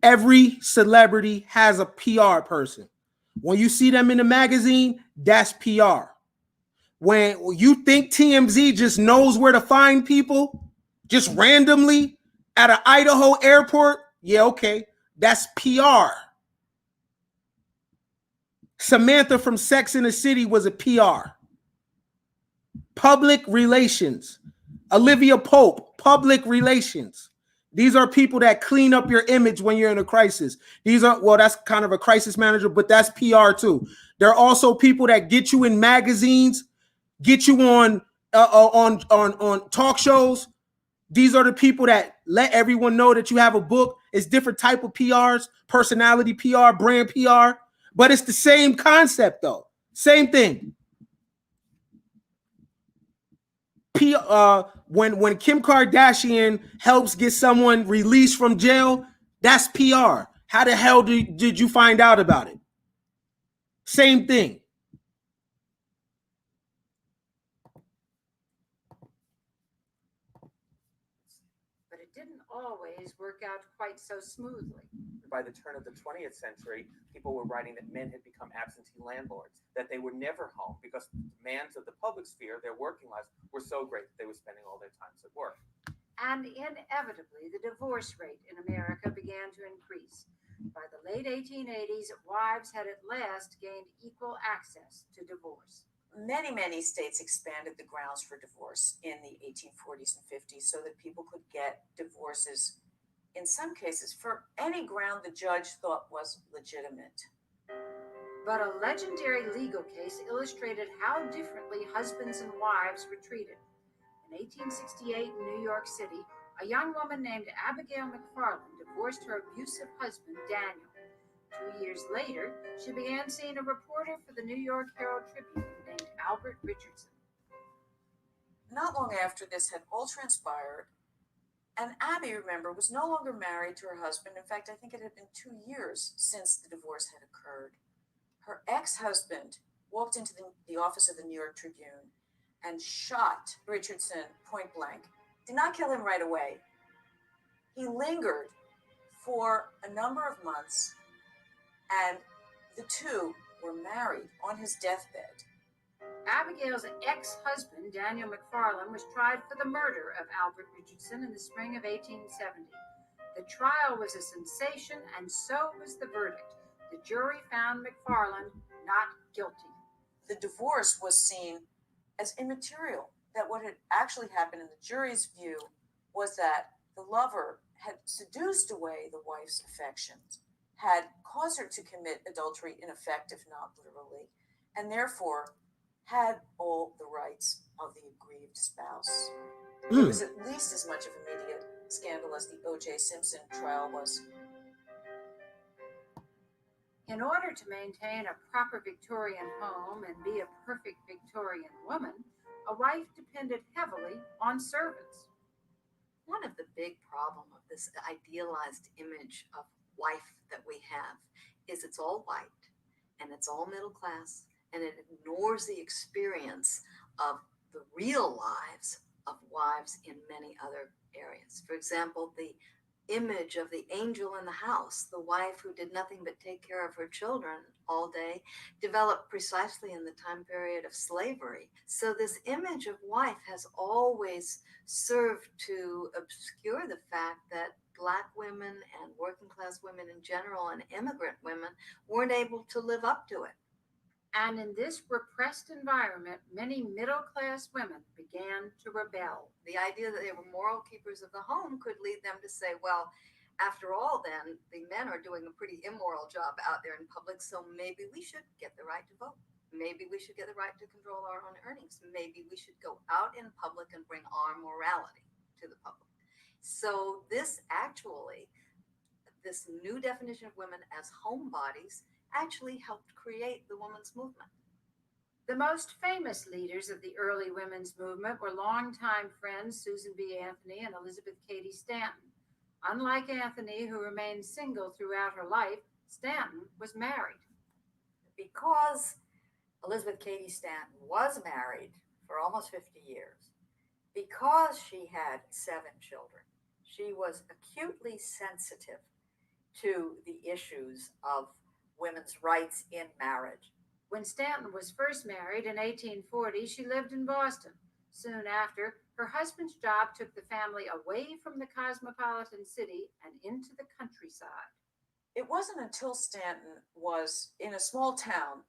Every celebrity has a PR person. When you see them in the magazine, that's PR. When you think TMZ just knows where to find people, just randomly at an Idaho airport, yeah, okay, that's PR. Samantha from Sex and the City was a PR. Public relations. Olivia Pope, public relations. These are people that clean up your image when you're in a crisis. These are, well, that's kind of a crisis manager, but that's PR too. There are also people that get you in magazines, get you on talk shows. These are the people that let everyone know that you have a book. It's different type of PRs, personality PR, brand PR, but it's the same concept though. Same thing. When Kim Kardashian helps get someone released from jail, that's PR. How the hell did you find out about it? Same thing. But it didn't always work out quite so smoothly. By the turn of the 20th century, people were writing that men had become absentee landlords, that they were never home because the demands of the public sphere, their working lives, were so great that they were spending all their times at work. And inevitably, the divorce rate in America began to increase. By the late 1880s, wives had at last gained equal access to divorce. Many states expanded the grounds for divorce in the 1840s and 50s so that people could get divorces, in some cases, for any ground the judge thought was legitimate. But a legendary legal case illustrated how differently husbands and wives were treated. In 1868 in New York City, a young woman named Abigail McFarland divorced her abusive husband, Daniel. 2 years later, she began seeing a reporter for the New York Herald Tribune named Albert Richardson. Not long after this had all transpired, and Abby, remember, was no longer married to her husband. In fact, I think it had been 2 years since the divorce had occurred. Her ex-husband walked into the office of the New York Tribune and shot Richardson point blank. Did not kill him right away. He lingered for a number of months, and the two were married on his deathbed. Abigail's ex-husband, Daniel McFarland, was tried for the murder of Albert Richardson in the spring of 1870. The trial was a sensation, and so was the verdict. The jury found McFarland not guilty. The divorce was seen as immaterial, that what had actually happened in the jury's view was that the lover had seduced away the wife's affections, had caused her to commit adultery in effect, if not literally, and therefore had all the rights of the aggrieved spouse. It was at least as much of a media scandal as the O.J. Simpson trial was. In order to maintain a proper Victorian home and be a perfect Victorian woman, a wife depended heavily on servants. One of the big problem of this idealized image of life that we have is it's all white and it's all middle class, and it ignores the experience of the real lives of wives in many other areas. For example, the image of the angel in the house, the wife who did nothing but take care of her children all day, developed precisely in the time period of slavery. So this image of wife has always served to obscure the fact that Black women and working class women in general and immigrant women weren't able to live up to it. And in this repressed environment, many middle-class women began to rebel. The idea that they were moral keepers of the home could lead them to say, well, after all, then the men are doing a pretty immoral job out there in public, so maybe we should get the right to vote. Maybe we should get the right to control our own earnings. Maybe we should go out in public and bring our morality to the public. So this new definition of women as homebodies actually helped create the women's movement. The most famous leaders of the early women's movement were longtime friends Susan B. Anthony and Elizabeth Cady Stanton. Unlike Anthony, who remained single throughout her life, Stanton was married. Because Elizabeth Cady Stanton was married for almost 50 years, because she had 7 children, she was acutely sensitive to the issues of women's rights in marriage. When Stanton was first married in 1840, she lived in Boston. Soon after, her husband's job took the family away from the cosmopolitan city and into the countryside. It wasn't until Stanton was in a small town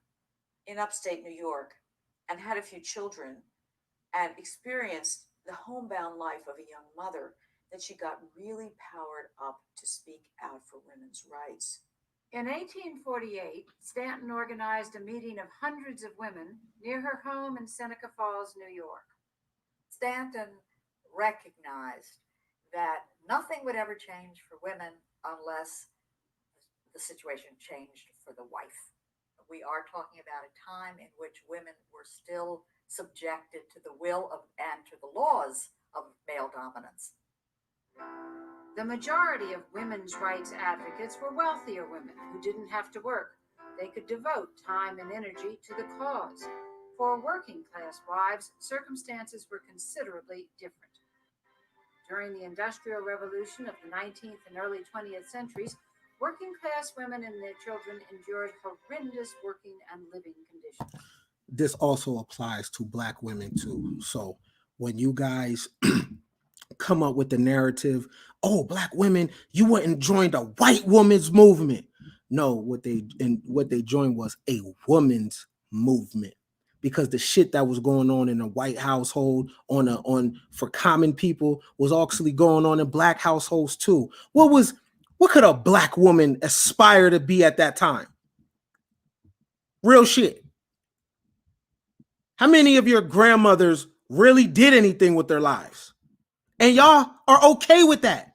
in upstate New York and had a few children and experienced the homebound life of a young mother that she got really powered up to speak out for women's rights. In 1848, Stanton organized a meeting of hundreds of women near her home in Seneca Falls, New York. Stanton recognized that nothing would ever change for women unless the situation changed for the wife. We are talking about a time in which women were still subjected to the will of and to the laws of male dominance. The majority of women's rights advocates were wealthier women who didn't have to work. They could devote time and energy to the cause. For working class wives, circumstances were considerably different. During the Industrial Revolution of the 19th and early 20th centuries, working class women and their children endured horrendous working and living conditions. This also applies to Black women too. So when you guys come up with the narrative, oh, Black women, you wouldn't join the white woman's movement. No, what they joined was a woman's movement, because the shit that was going on in a white household on for common people was actually going on in Black households too. What could a Black woman aspire to be at that time? Real shit. How many of your grandmothers really did anything with their lives? And y'all are okay with that?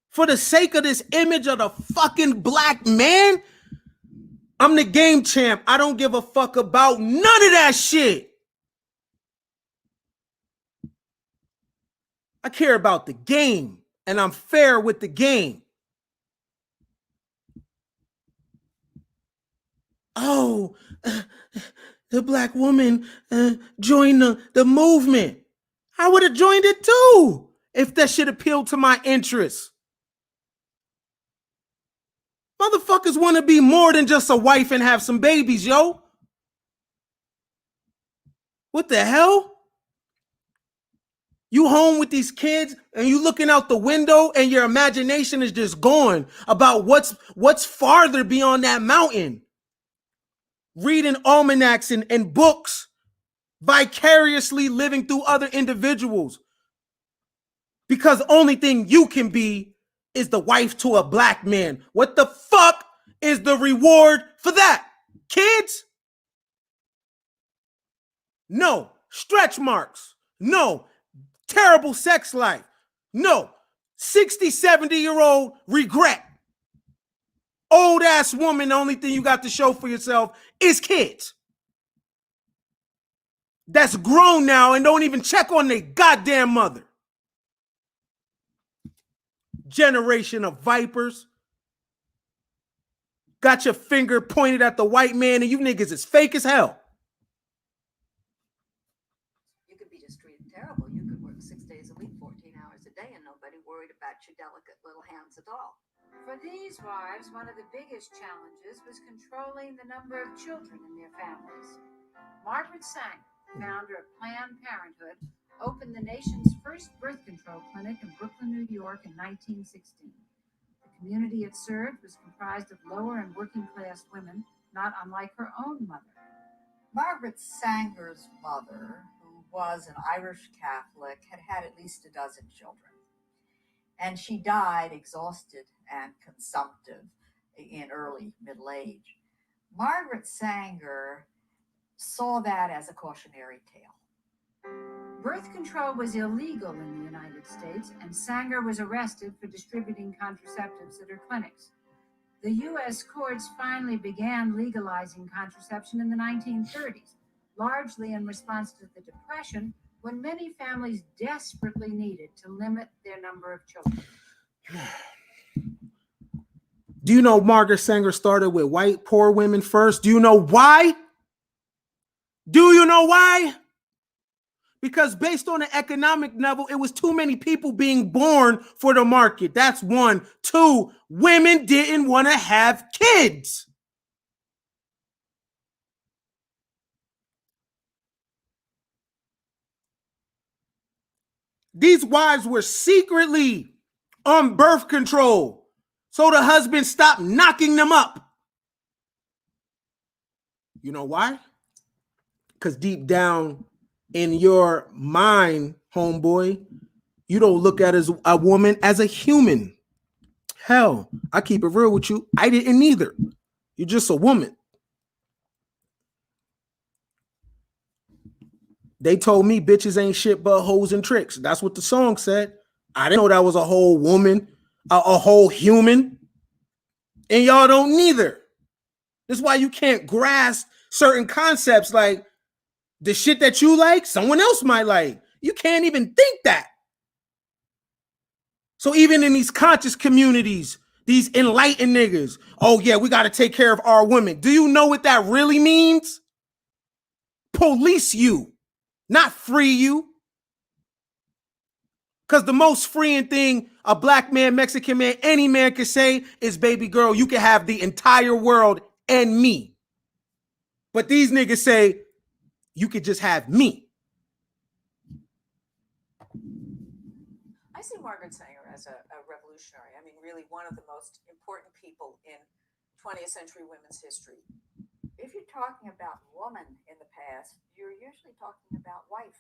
For the sake of this image of the fucking Black man, I'm the game champ. I don't give a fuck about none of that shit. I care about the game, and I'm fair with the game. Oh, the Black woman joined the movement. I would have joined it too if that shit appealed to my interests. Motherfuckers want to be more than just a wife and have some babies, yo. What the hell? You home with these kids and you looking out the window and your imagination is just going about what's farther beyond that mountain. Reading almanacs and books, vicariously living through other individuals. Because the only thing you can be is the wife to a Black man. What the fuck is the reward for that? Kids? No. Stretch marks. No. Terrible sex life. No. 60, 70-year-old regret. Old ass woman, the only thing you got to show for yourself is kids. That's grown now and don't even check on their goddamn mother. Generation of vipers. Got your finger pointed at the white man and you niggas is fake as hell. You could be just treated terrible. You could work 6 days a week, 14 hours a day, and nobody worried about your delicate little hands at all. For these wives, one of the biggest challenges was controlling the number of children in their families. Margaret Sanger, founder of Planned Parenthood, opened the nation's first birth control clinic in Brooklyn, New York in 1916. The community it served was comprised of lower and working class women, not unlike her own mother. Margaret Sanger's mother, who was an Irish Catholic, had had at least a dozen children. And she died exhausted and consumptive in early middle age. Margaret Sanger saw that as a cautionary tale. Birth control was illegal in the United States, and Sanger was arrested for distributing contraceptives at her clinics. The U.S. courts finally began legalizing contraception in the 1930s, largely in response to the Depression, when many families desperately needed to limit their number of children. Do you know Margaret Sanger started with white poor women first? Do you know why? Do you know why? Because based on the economic level, it was too many people being born for the market. That's one. Two, women didn't want to have kids. These wives were secretly on birth control, so the husband stopped knocking them up. You know why? Because deep down in your mind, homeboy, you don't look at as a woman as a human. Hell, I keep it real with you. I didn't either. You're just a woman. They told me bitches ain't shit but hoes and tricks. That's what the song said. I didn't know that was a whole woman, a whole human. And y'all don't neither. That's why you can't grasp certain concepts like the shit that you like, someone else might like. You can't even think that. So even in these conscious communities, these enlightened niggas, oh yeah, we got to take care of our women. Do you know what that really means? Police you, not free you. Because the most freeing thing a black man, Mexican man, any man can say is, baby girl, you can have the entire world and me. But these niggas say, you could just have me. I see Margaret Sanger as a revolutionary. I mean, really one of the most important people in 20th century women's history. If you're talking about woman in the past, you're usually talking about wife.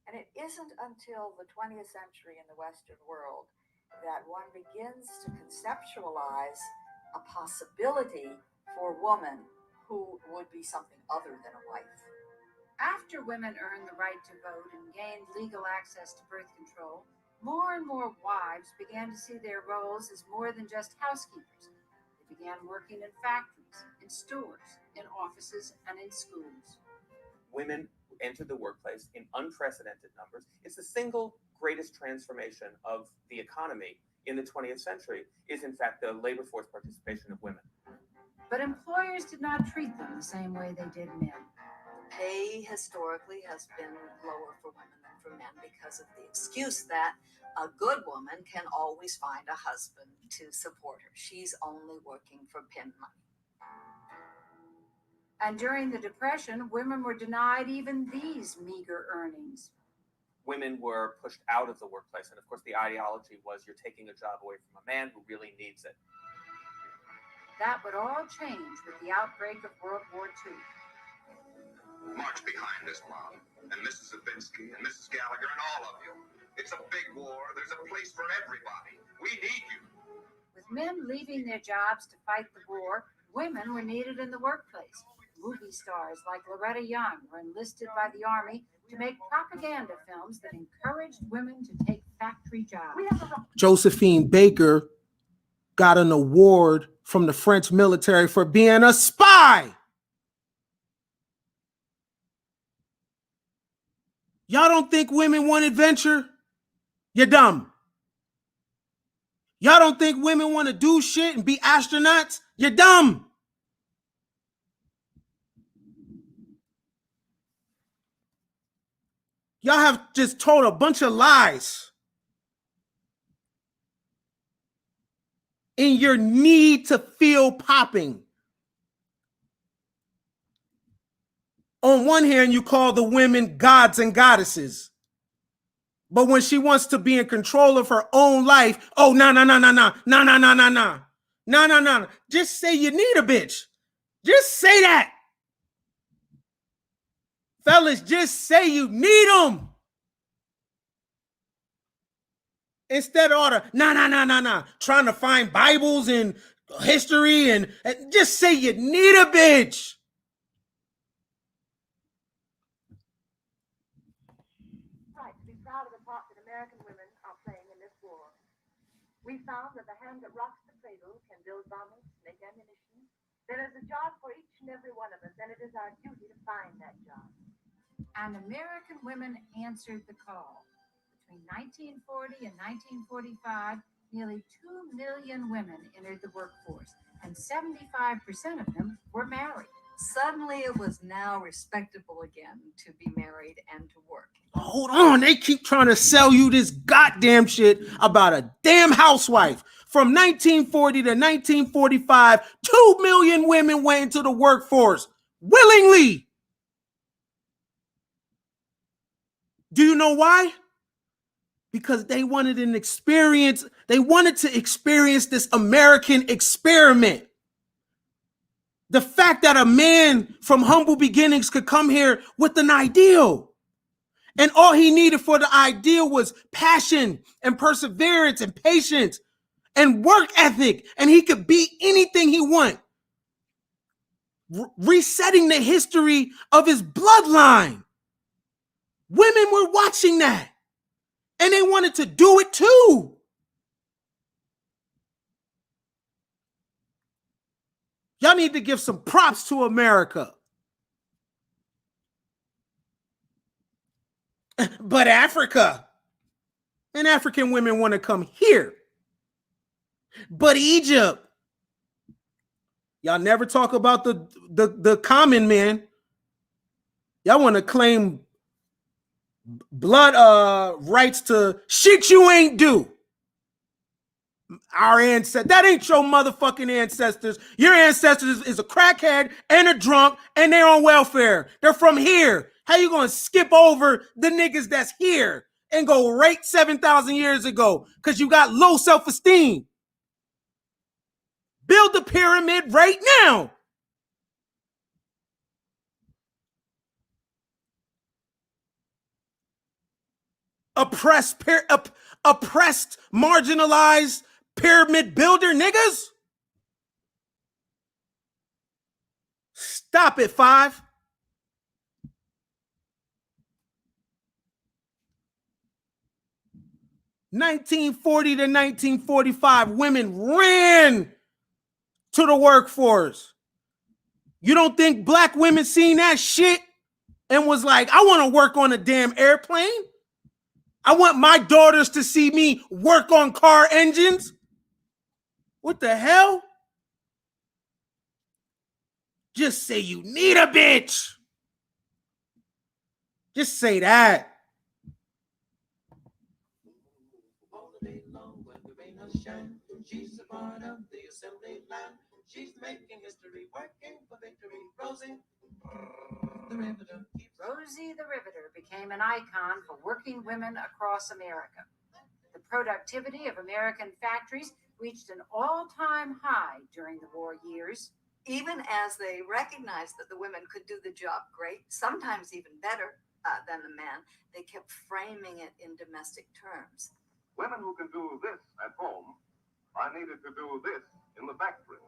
And it isn't until the 20th century in the Western world that one begins to conceptualize a possibility for a woman who would be something other than a wife. After women earned the right to vote and gained legal access to birth control, more and more wives began to see their roles as more than just housekeepers. They began working in factories, in stores, in offices, and in schools. Women entered the workplace in unprecedented numbers. It's the single greatest transformation of the economy in the 20th century is, in fact, the labor force participation of women. But employers did not treat them the same way they did men. Pay historically has been lower for women than for men because of the excuse that a good woman can always find a husband to support her. She's only working for pin money. And during the Depression, women were denied even these meager earnings. Women were pushed out of the workplace. And of course, the ideology was you're taking a job away from a man who really needs it. That would all change with the outbreak of World War II. March behind us, Mom, and Mrs. Zabinski, and Mrs. Gallagher, and all of you. It's a big war. There's a place for everybody. We need you. With men leaving their jobs to fight the war, women were needed in the workplace. Movie stars like Loretta Young were enlisted by the Army to make propaganda films that encouraged women to take factory jobs. Josephine Baker got an award from the French military for being a spy. Y'all don't think women want adventure? You're dumb. Y'all don't think women want to do shit and be astronauts? You're dumb. Y'all have just told a bunch of lies in your need to feel popping. On one hand, you call the women gods and goddesses. But when she wants to be in control of her own life, oh, no. Just say you need a bitch. Just say that. Fellas, just say you need them. Instead of all the trying to find Bibles and history and just say you need a bitch. Right, to be proud of the part that American women are playing in this war. We found that the hand that rocks the cradle can build bombers. ammunition. There is a job for each and every one of us, and it is our duty to find that job. And American women answered the call. Between 1940 and 1945, nearly 2 million women entered the workforce, and 75% of them were married. Suddenly, it was now respectable again to be married and to work. Hold on, they keep trying to sell you this goddamn shit about a damn housewife. From 1940 to 1945, 2 million women went into the workforce willingly. Do you know why? Because they wanted an experience. They wanted to experience this American experiment. The fact that a man from humble beginnings could come here with an ideal. And all he needed for the ideal was passion and perseverance and patience and work ethic. And he could be anything he wanted. Resetting the history of his bloodline. Women were watching that. And they wanted to do it too. Y'all need to give some props to America. But Africa, and African women want to come here. But Egypt, y'all never talk about the common man. Y'all want to claim blood rights to shit you ain't do. Our ancestors, that ain't your motherfucking ancestors. Your ancestors is a crackhead and a drunk and they're on welfare. They're from here. How you gonna skip over the niggas that's here and go right 7,000 years ago because you got low self-esteem? Build the pyramid right now. Oppressed, marginalized pyramid builder niggas. Stop it, 5. (1940 to 1945), women ran to the workforce. You don't think black women seen that shit and was like, I want to work on a damn airplane? I want my daughters to see me work on car engines? What the hell? Just say you need a bitch. Just say that. She's a part of the assembly line. She's making history, working for victory. Rosie, the Riveter. Rosie the Riveter became an icon for working women across America. The productivity of American factories reached an all-time high during the war years. Even as they recognized that the women could do the job great, sometimes even better than the man, they kept framing it in domestic terms. Women who can do this at home are needed to do this in the factory.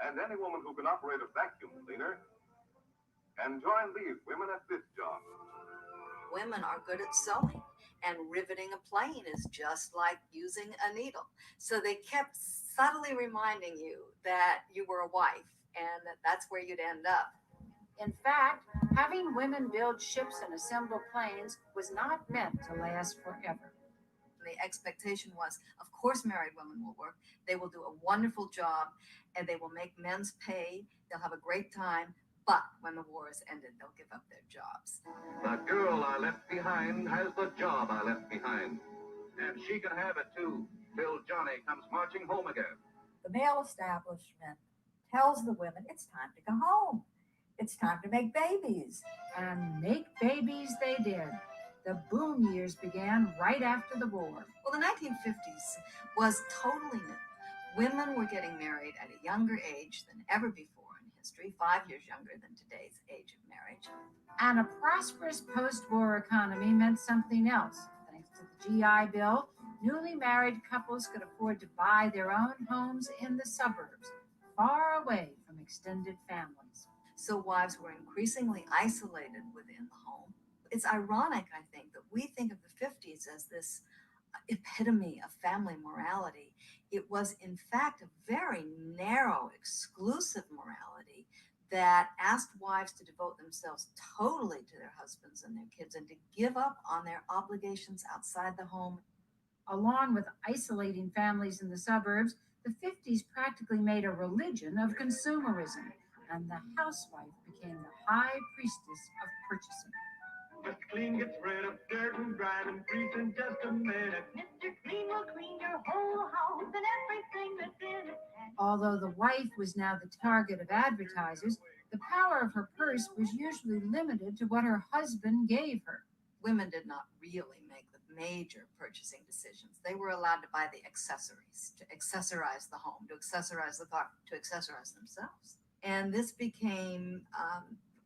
And any woman who can operate a vacuum cleaner can join these women at this job. Women are good at sewing, and riveting a plane is just like using a needle. So they kept subtly reminding you that you were a wife and that that's where you'd end up. In fact, having women build ships and assemble planes was not meant to last forever. The expectation was, of course, married women will work. They will do a wonderful job, and they will make men's pay. They'll have a great time. But when the war is ended, they'll give up their jobs. The girl I left behind has the job I left behind. And she can have it too, till Johnny comes marching home again. The male establishment tells the women it's time to go home. It's time to make babies. And make babies they did. The boom years began right after the war. Well, the 1950s was totally new. Women were getting married at a younger age than ever before in history, 5 years younger than today's age of marriage. And a prosperous post-war economy meant something else. Thanks to the GI Bill, newly married couples could afford to buy their own homes in the suburbs, far away from extended families. So wives were increasingly isolated within the home. It's ironic, I think, that we think of the 50s as this epitome of family morality. It was, in fact, a very narrow, exclusive morality that asked wives to devote themselves totally to their husbands and their kids and to give up on their obligations outside the home. Along with isolating families in the suburbs, the 50s practically made a religion of consumerism, and the housewife became the high priestess of purchasing. Mr. Clean gets rid of dirt and grime and grease in just a minute. Mr. Clean will clean your whole house and everything that's in it. Although the wife was now the target of advertisers, the power of her purse was usually limited to what her husband gave her. Women did not really make the major purchasing decisions. They were allowed to buy the accessories, to accessorize the home, to accessorize the car, to accessorize themselves. And this became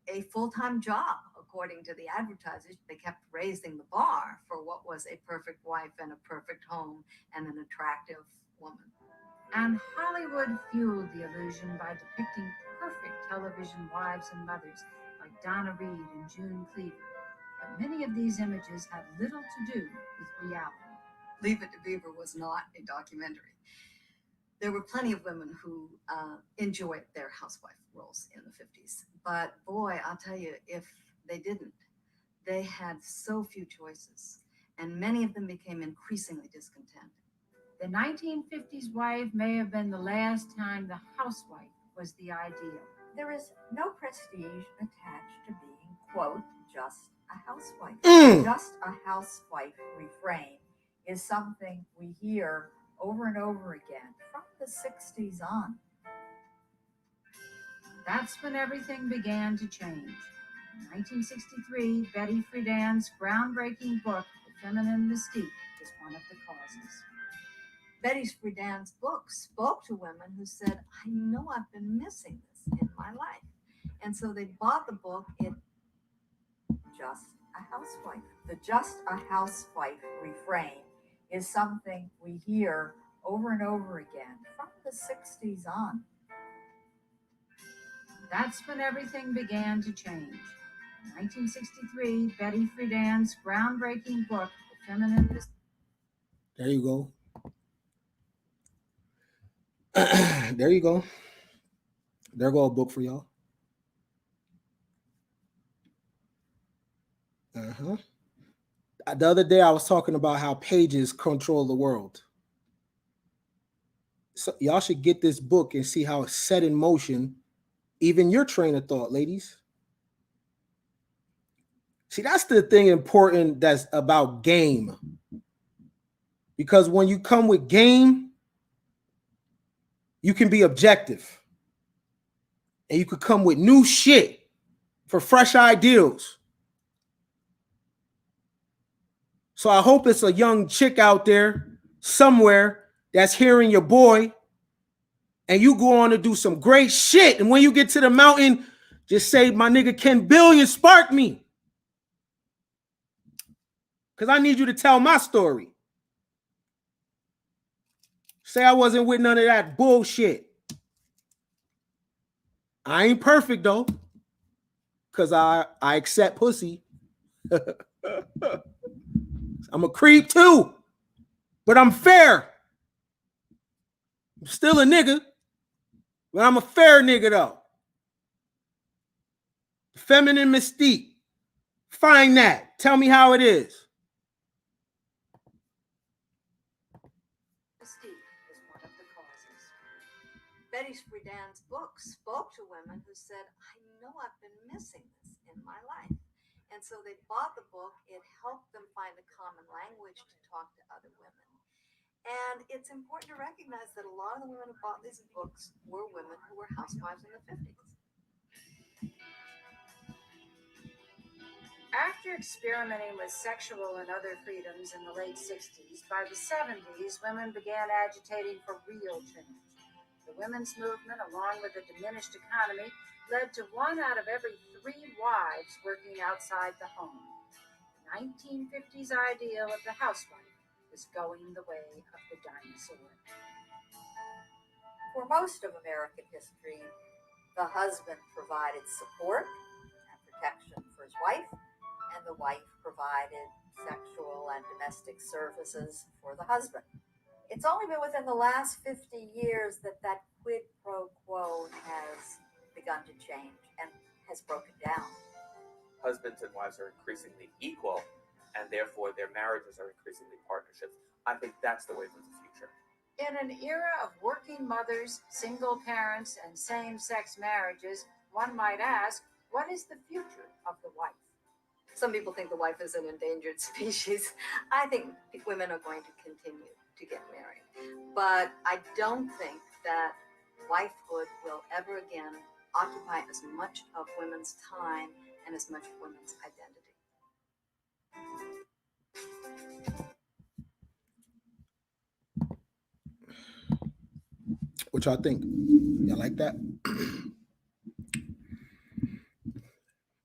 a full-time job, according to the advertisers. They kept raising the bar for what was a perfect wife and a perfect home and an attractive woman. And Hollywood fueled the illusion by depicting perfect television wives and mothers like Donna Reed and June Cleaver. But many of these images had little to do with reality. Leave It to Beaver was not a documentary. There were plenty of women who enjoyed their housewife roles in the 50s. But boy, I'll tell you, if they didn't, they had so few choices, and many of them became increasingly discontent. The 1950s wife may have been the last time the housewife was the ideal. There is no prestige attached to being, quote, just a housewife. Just a housewife refrain is something we hear over and over again from the 60s on. That's when everything began to change. In 1963, Betty Friedan's groundbreaking book, The Feminine Mystique, is one of the causes. Betty Friedan's book spoke to women who said, I know I've been missing this in my life. And so they bought the book, Just a Housewife. The just a housewife refrain is something we hear over and over again from the 60s on. That's when everything began to change. In 1963, Betty Friedan's groundbreaking book, The Feminine Mystique. There you go. There you go. There go a book for y'all. The other day I was talking about how pages control the world. So y'all should get this book and see how it's set in motion even your train of thought, ladies. See, that's the thing important that's about game. Because when you come with game, you can be objective. And you could come with new shit for fresh ideals. So I hope it's a young chick out there somewhere that's hearing your boy and you go on to do some great shit. And when you get to the mountain, just say, my nigga Ken Billion sparked me. Because I need you to tell my story. Say I wasn't with none of that bullshit. I ain't perfect though. Because I accept pussy. I'm a creep too. But I'm fair. I'm still a nigga. But I'm a fair nigga though. Feminine Mystique. Find that. Tell me how it is. Mystique is one of the causes. Betty Friedan's book spoke to women who said, I know I've been missing this in my life. And so they bought the book. It helped them find a common language to talk to other women. And it's important to recognize that a lot of the women who bought these books were women who were housewives in the 50s. After experimenting with sexual and other freedoms in the late 60s, by the 70s, women began agitating for real change. The women's movement, along with a diminished economy, led to 1 out of every 3 wives working outside the home. The 1950s ideal of the housewife was going the way of the dinosaur. For most of American history, the husband provided support and protection for his wife, and and the wife provided sexual and domestic services for the husband. It's only been within the last 50 years that that quid pro quo has begun to change and has broken down. Husbands and wives are increasingly equal, and therefore their marriages are increasingly partnerships. I think that's the way for the future. In an era of working mothers, single parents, and same-sex marriages, one might ask, what is the future of the wife? Some people think the wife is an endangered species. I think women are going to continue to get married. But I don't think that wifehood will ever again occupy as much of women's time and as much of women's identity. What y'all think? Y'all like that?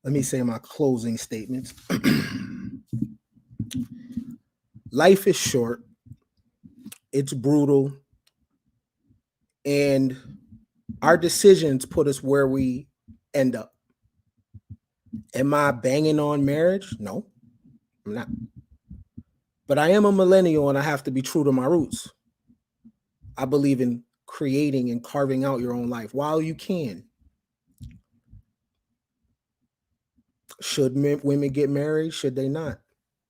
Let me say my closing statements. Life is short. It's brutal. And our decisions put us where we end up. Am I banging on marriage? No, I'm not. But I am a millennial and I have to be true to my roots. I believe in creating and carving out your own life while you can. Should women get married? Should they not?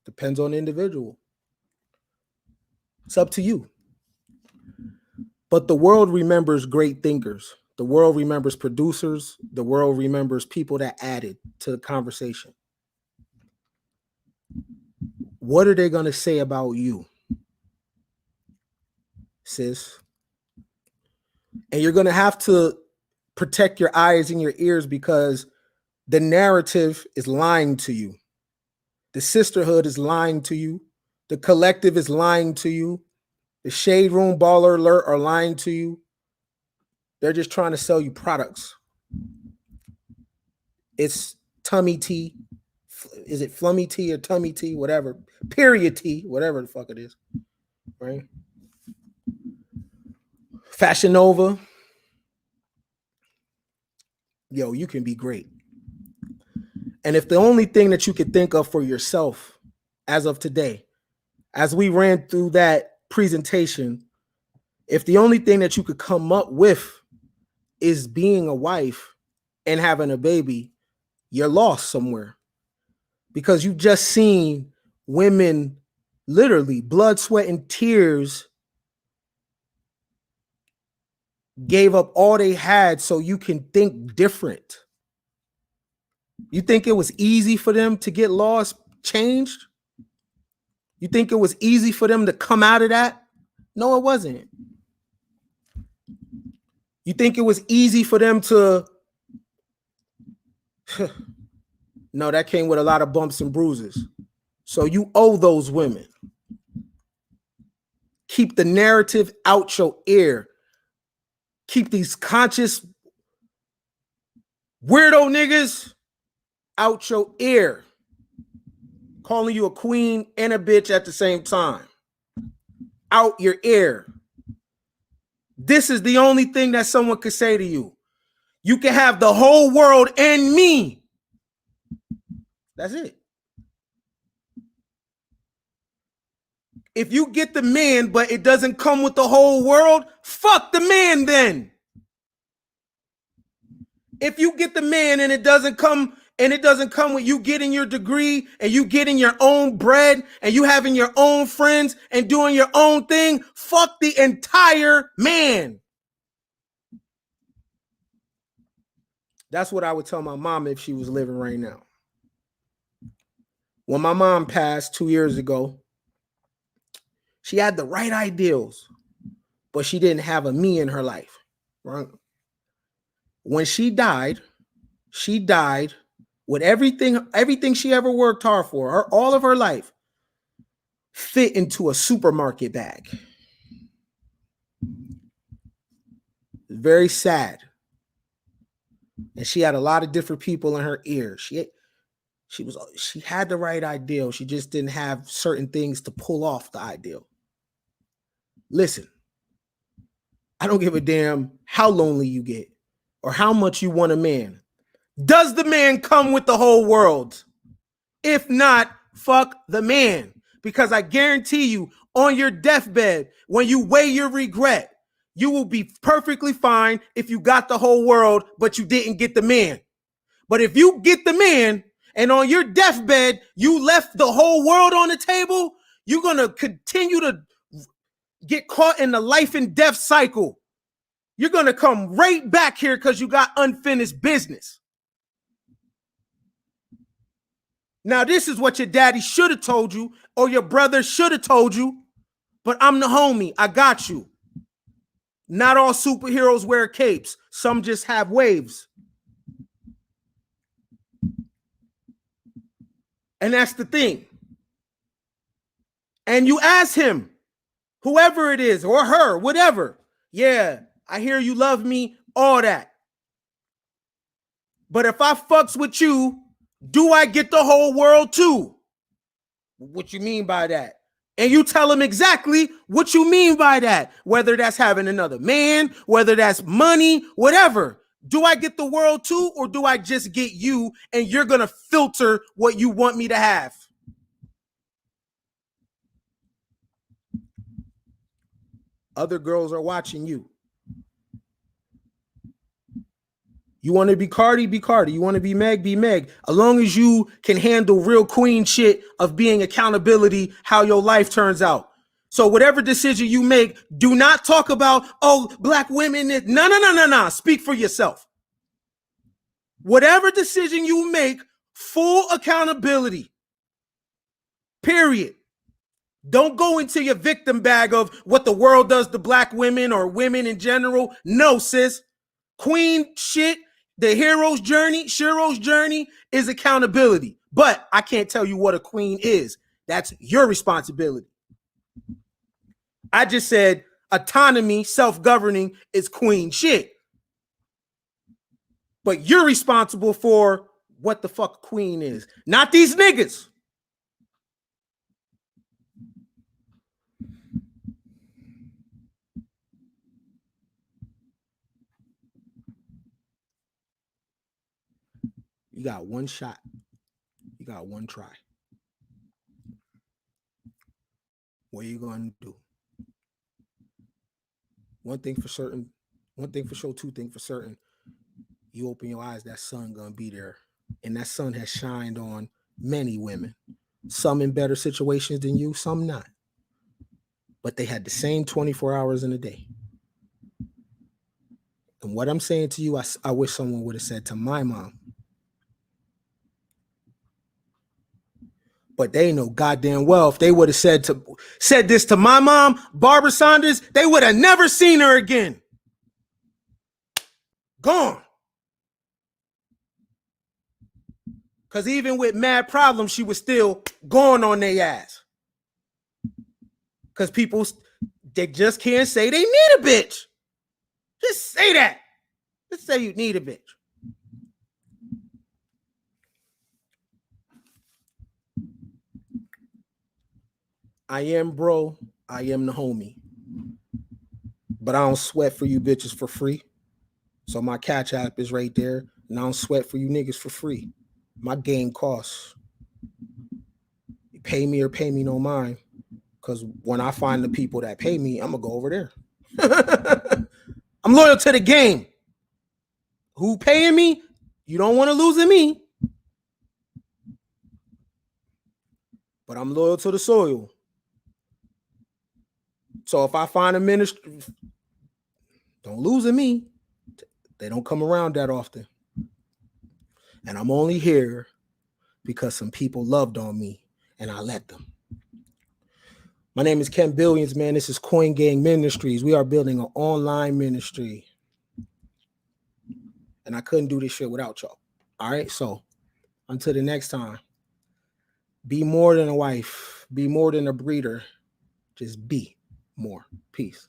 Depends on the individual. It's up to you. But the world remembers great thinkers. The world remembers producers. The world remembers people that added to the conversation. What are they going to say about you, sis? And you're going to have to protect your eyes and your ears because the narrative is lying to you. The sisterhood is lying to you. The collective is lying to you. The Shade Room Baller Alert are lying to you. They're just trying to sell you products. It's tummy tea. Is it flummy tea or tummy tea? Whatever. Period tea. Whatever the fuck it is. Right? Fashion Nova. Yo, you can be great. And if the only thing that you could think of for yourself as of today, as we ran through that presentation, if the only thing that you could come up with is being a wife and having a baby, you're lost somewhere. Because you've just seen women literally blood, sweat, and tears gave up all they had so you can think different. You think it was easy for them to get laws changed? You think it was easy for them to come out of that? No, it wasn't. You think it was easy for them to... No, that came with a lot of bumps and bruises. So you owe those women. Keep the narrative out your ear. Keep these conscious weirdo niggas out your ear. Calling you a queen and a bitch at the same time. Out your ear. This is the only thing that someone could say to you. You can have the whole world and me. That's it. If you get the man, but it doesn't come with the whole world, fuck the man then. If you get the man and it doesn't come with you getting your degree and you getting your own bread and you having your own friends and doing your own thing, fuck the entire man. That's what I would tell my mom if she was living right now. When my mom passed 2 years ago, she had the right ideals, but she didn't have a me in her life. Right? When she died with everything she ever worked hard for, all of her life, fit into a supermarket bag. Very sad. And she had a lot of different people in her ear. She had the right ideal. She just didn't have certain things to pull off the ideal. Listen, I don't give a damn how lonely you get or how much you want a man. Does the man come with the whole world? If not, fuck the man. Because I guarantee you, on your deathbed, when you weigh your regret, you will be perfectly fine if you got the whole world, but you didn't get the man. But if you get the man, and on your deathbed, you left the whole world on the table, you're going to continue to get caught in the life and death cycle. You're going to come right back here because you got unfinished business. Now, this is what your daddy should have told you, or your brother should have told you, but I'm the homie. I got you. Not all superheroes wear capes. Some just have waves. And that's the thing. And you ask him, whoever it is, or her, whatever. Yeah, I hear you love me, all that. But if I fucks with you, do I get the whole world too? What you mean by that? And you tell him exactly what you mean by that. Whether that's having another man, whether that's money, whatever. Do I get the world too, or do I just get you and you're going to filter what you want me to have? Other girls are watching you. You want to be Cardi, be Cardi. You want to be Meg, be Meg. As long as you can handle real queen shit of being accountability, how your life turns out. So whatever decision you make, do not talk about, oh, black women. No. Speak for yourself. Whatever decision you make, full accountability. Period. Don't go into your victim bag of what the world does to black women or women in general. No, sis. Queen shit. The hero's journey, Shiro's journey is accountability. But I can't tell you what a queen is. That's your responsibility. I just said autonomy, self-governing is queen shit. But you're responsible for what the fuck a queen is. Not these niggas. You got one shot. You got one try. What are you going to do? One thing for certain, one thing for sure, two things for certain. You open your eyes, that sun going to be there. And that sun has shined on many women. Some in better situations than you, some not. But they had the same 24 hours in a day. And what I'm saying to you, I wish someone would have said to my mom. But they know goddamn well if they would have said this to my mom, Barbara Sanders, they would have never seen her again. Gone. Because even with mad problems, she was still gone on their ass. Because people, they just can't say they need a bitch. Just say that. Just say you need a bitch. I am bro. I am the homie. But I don't sweat for you bitches for free. So my Catch App is right there. And I don't sweat for you niggas for free. My game costs. You pay me or pay me no mind. Because when I find the people that pay me, I'm going to go over there. I'm loyal to the game. Who paying me? You don't want to lose in me. But I'm loyal to the soil. So if I find a ministry, don't lose in me. They don't come around that often. And I'm only here because some people loved on me and I let them. My name is Ken Billions, man. This is Coin Gang Ministries. We are building an online ministry. And I couldn't do this shit without y'all. All right. So until the next time, be more than a wife. Be more than a breeder. Just be more. Peace.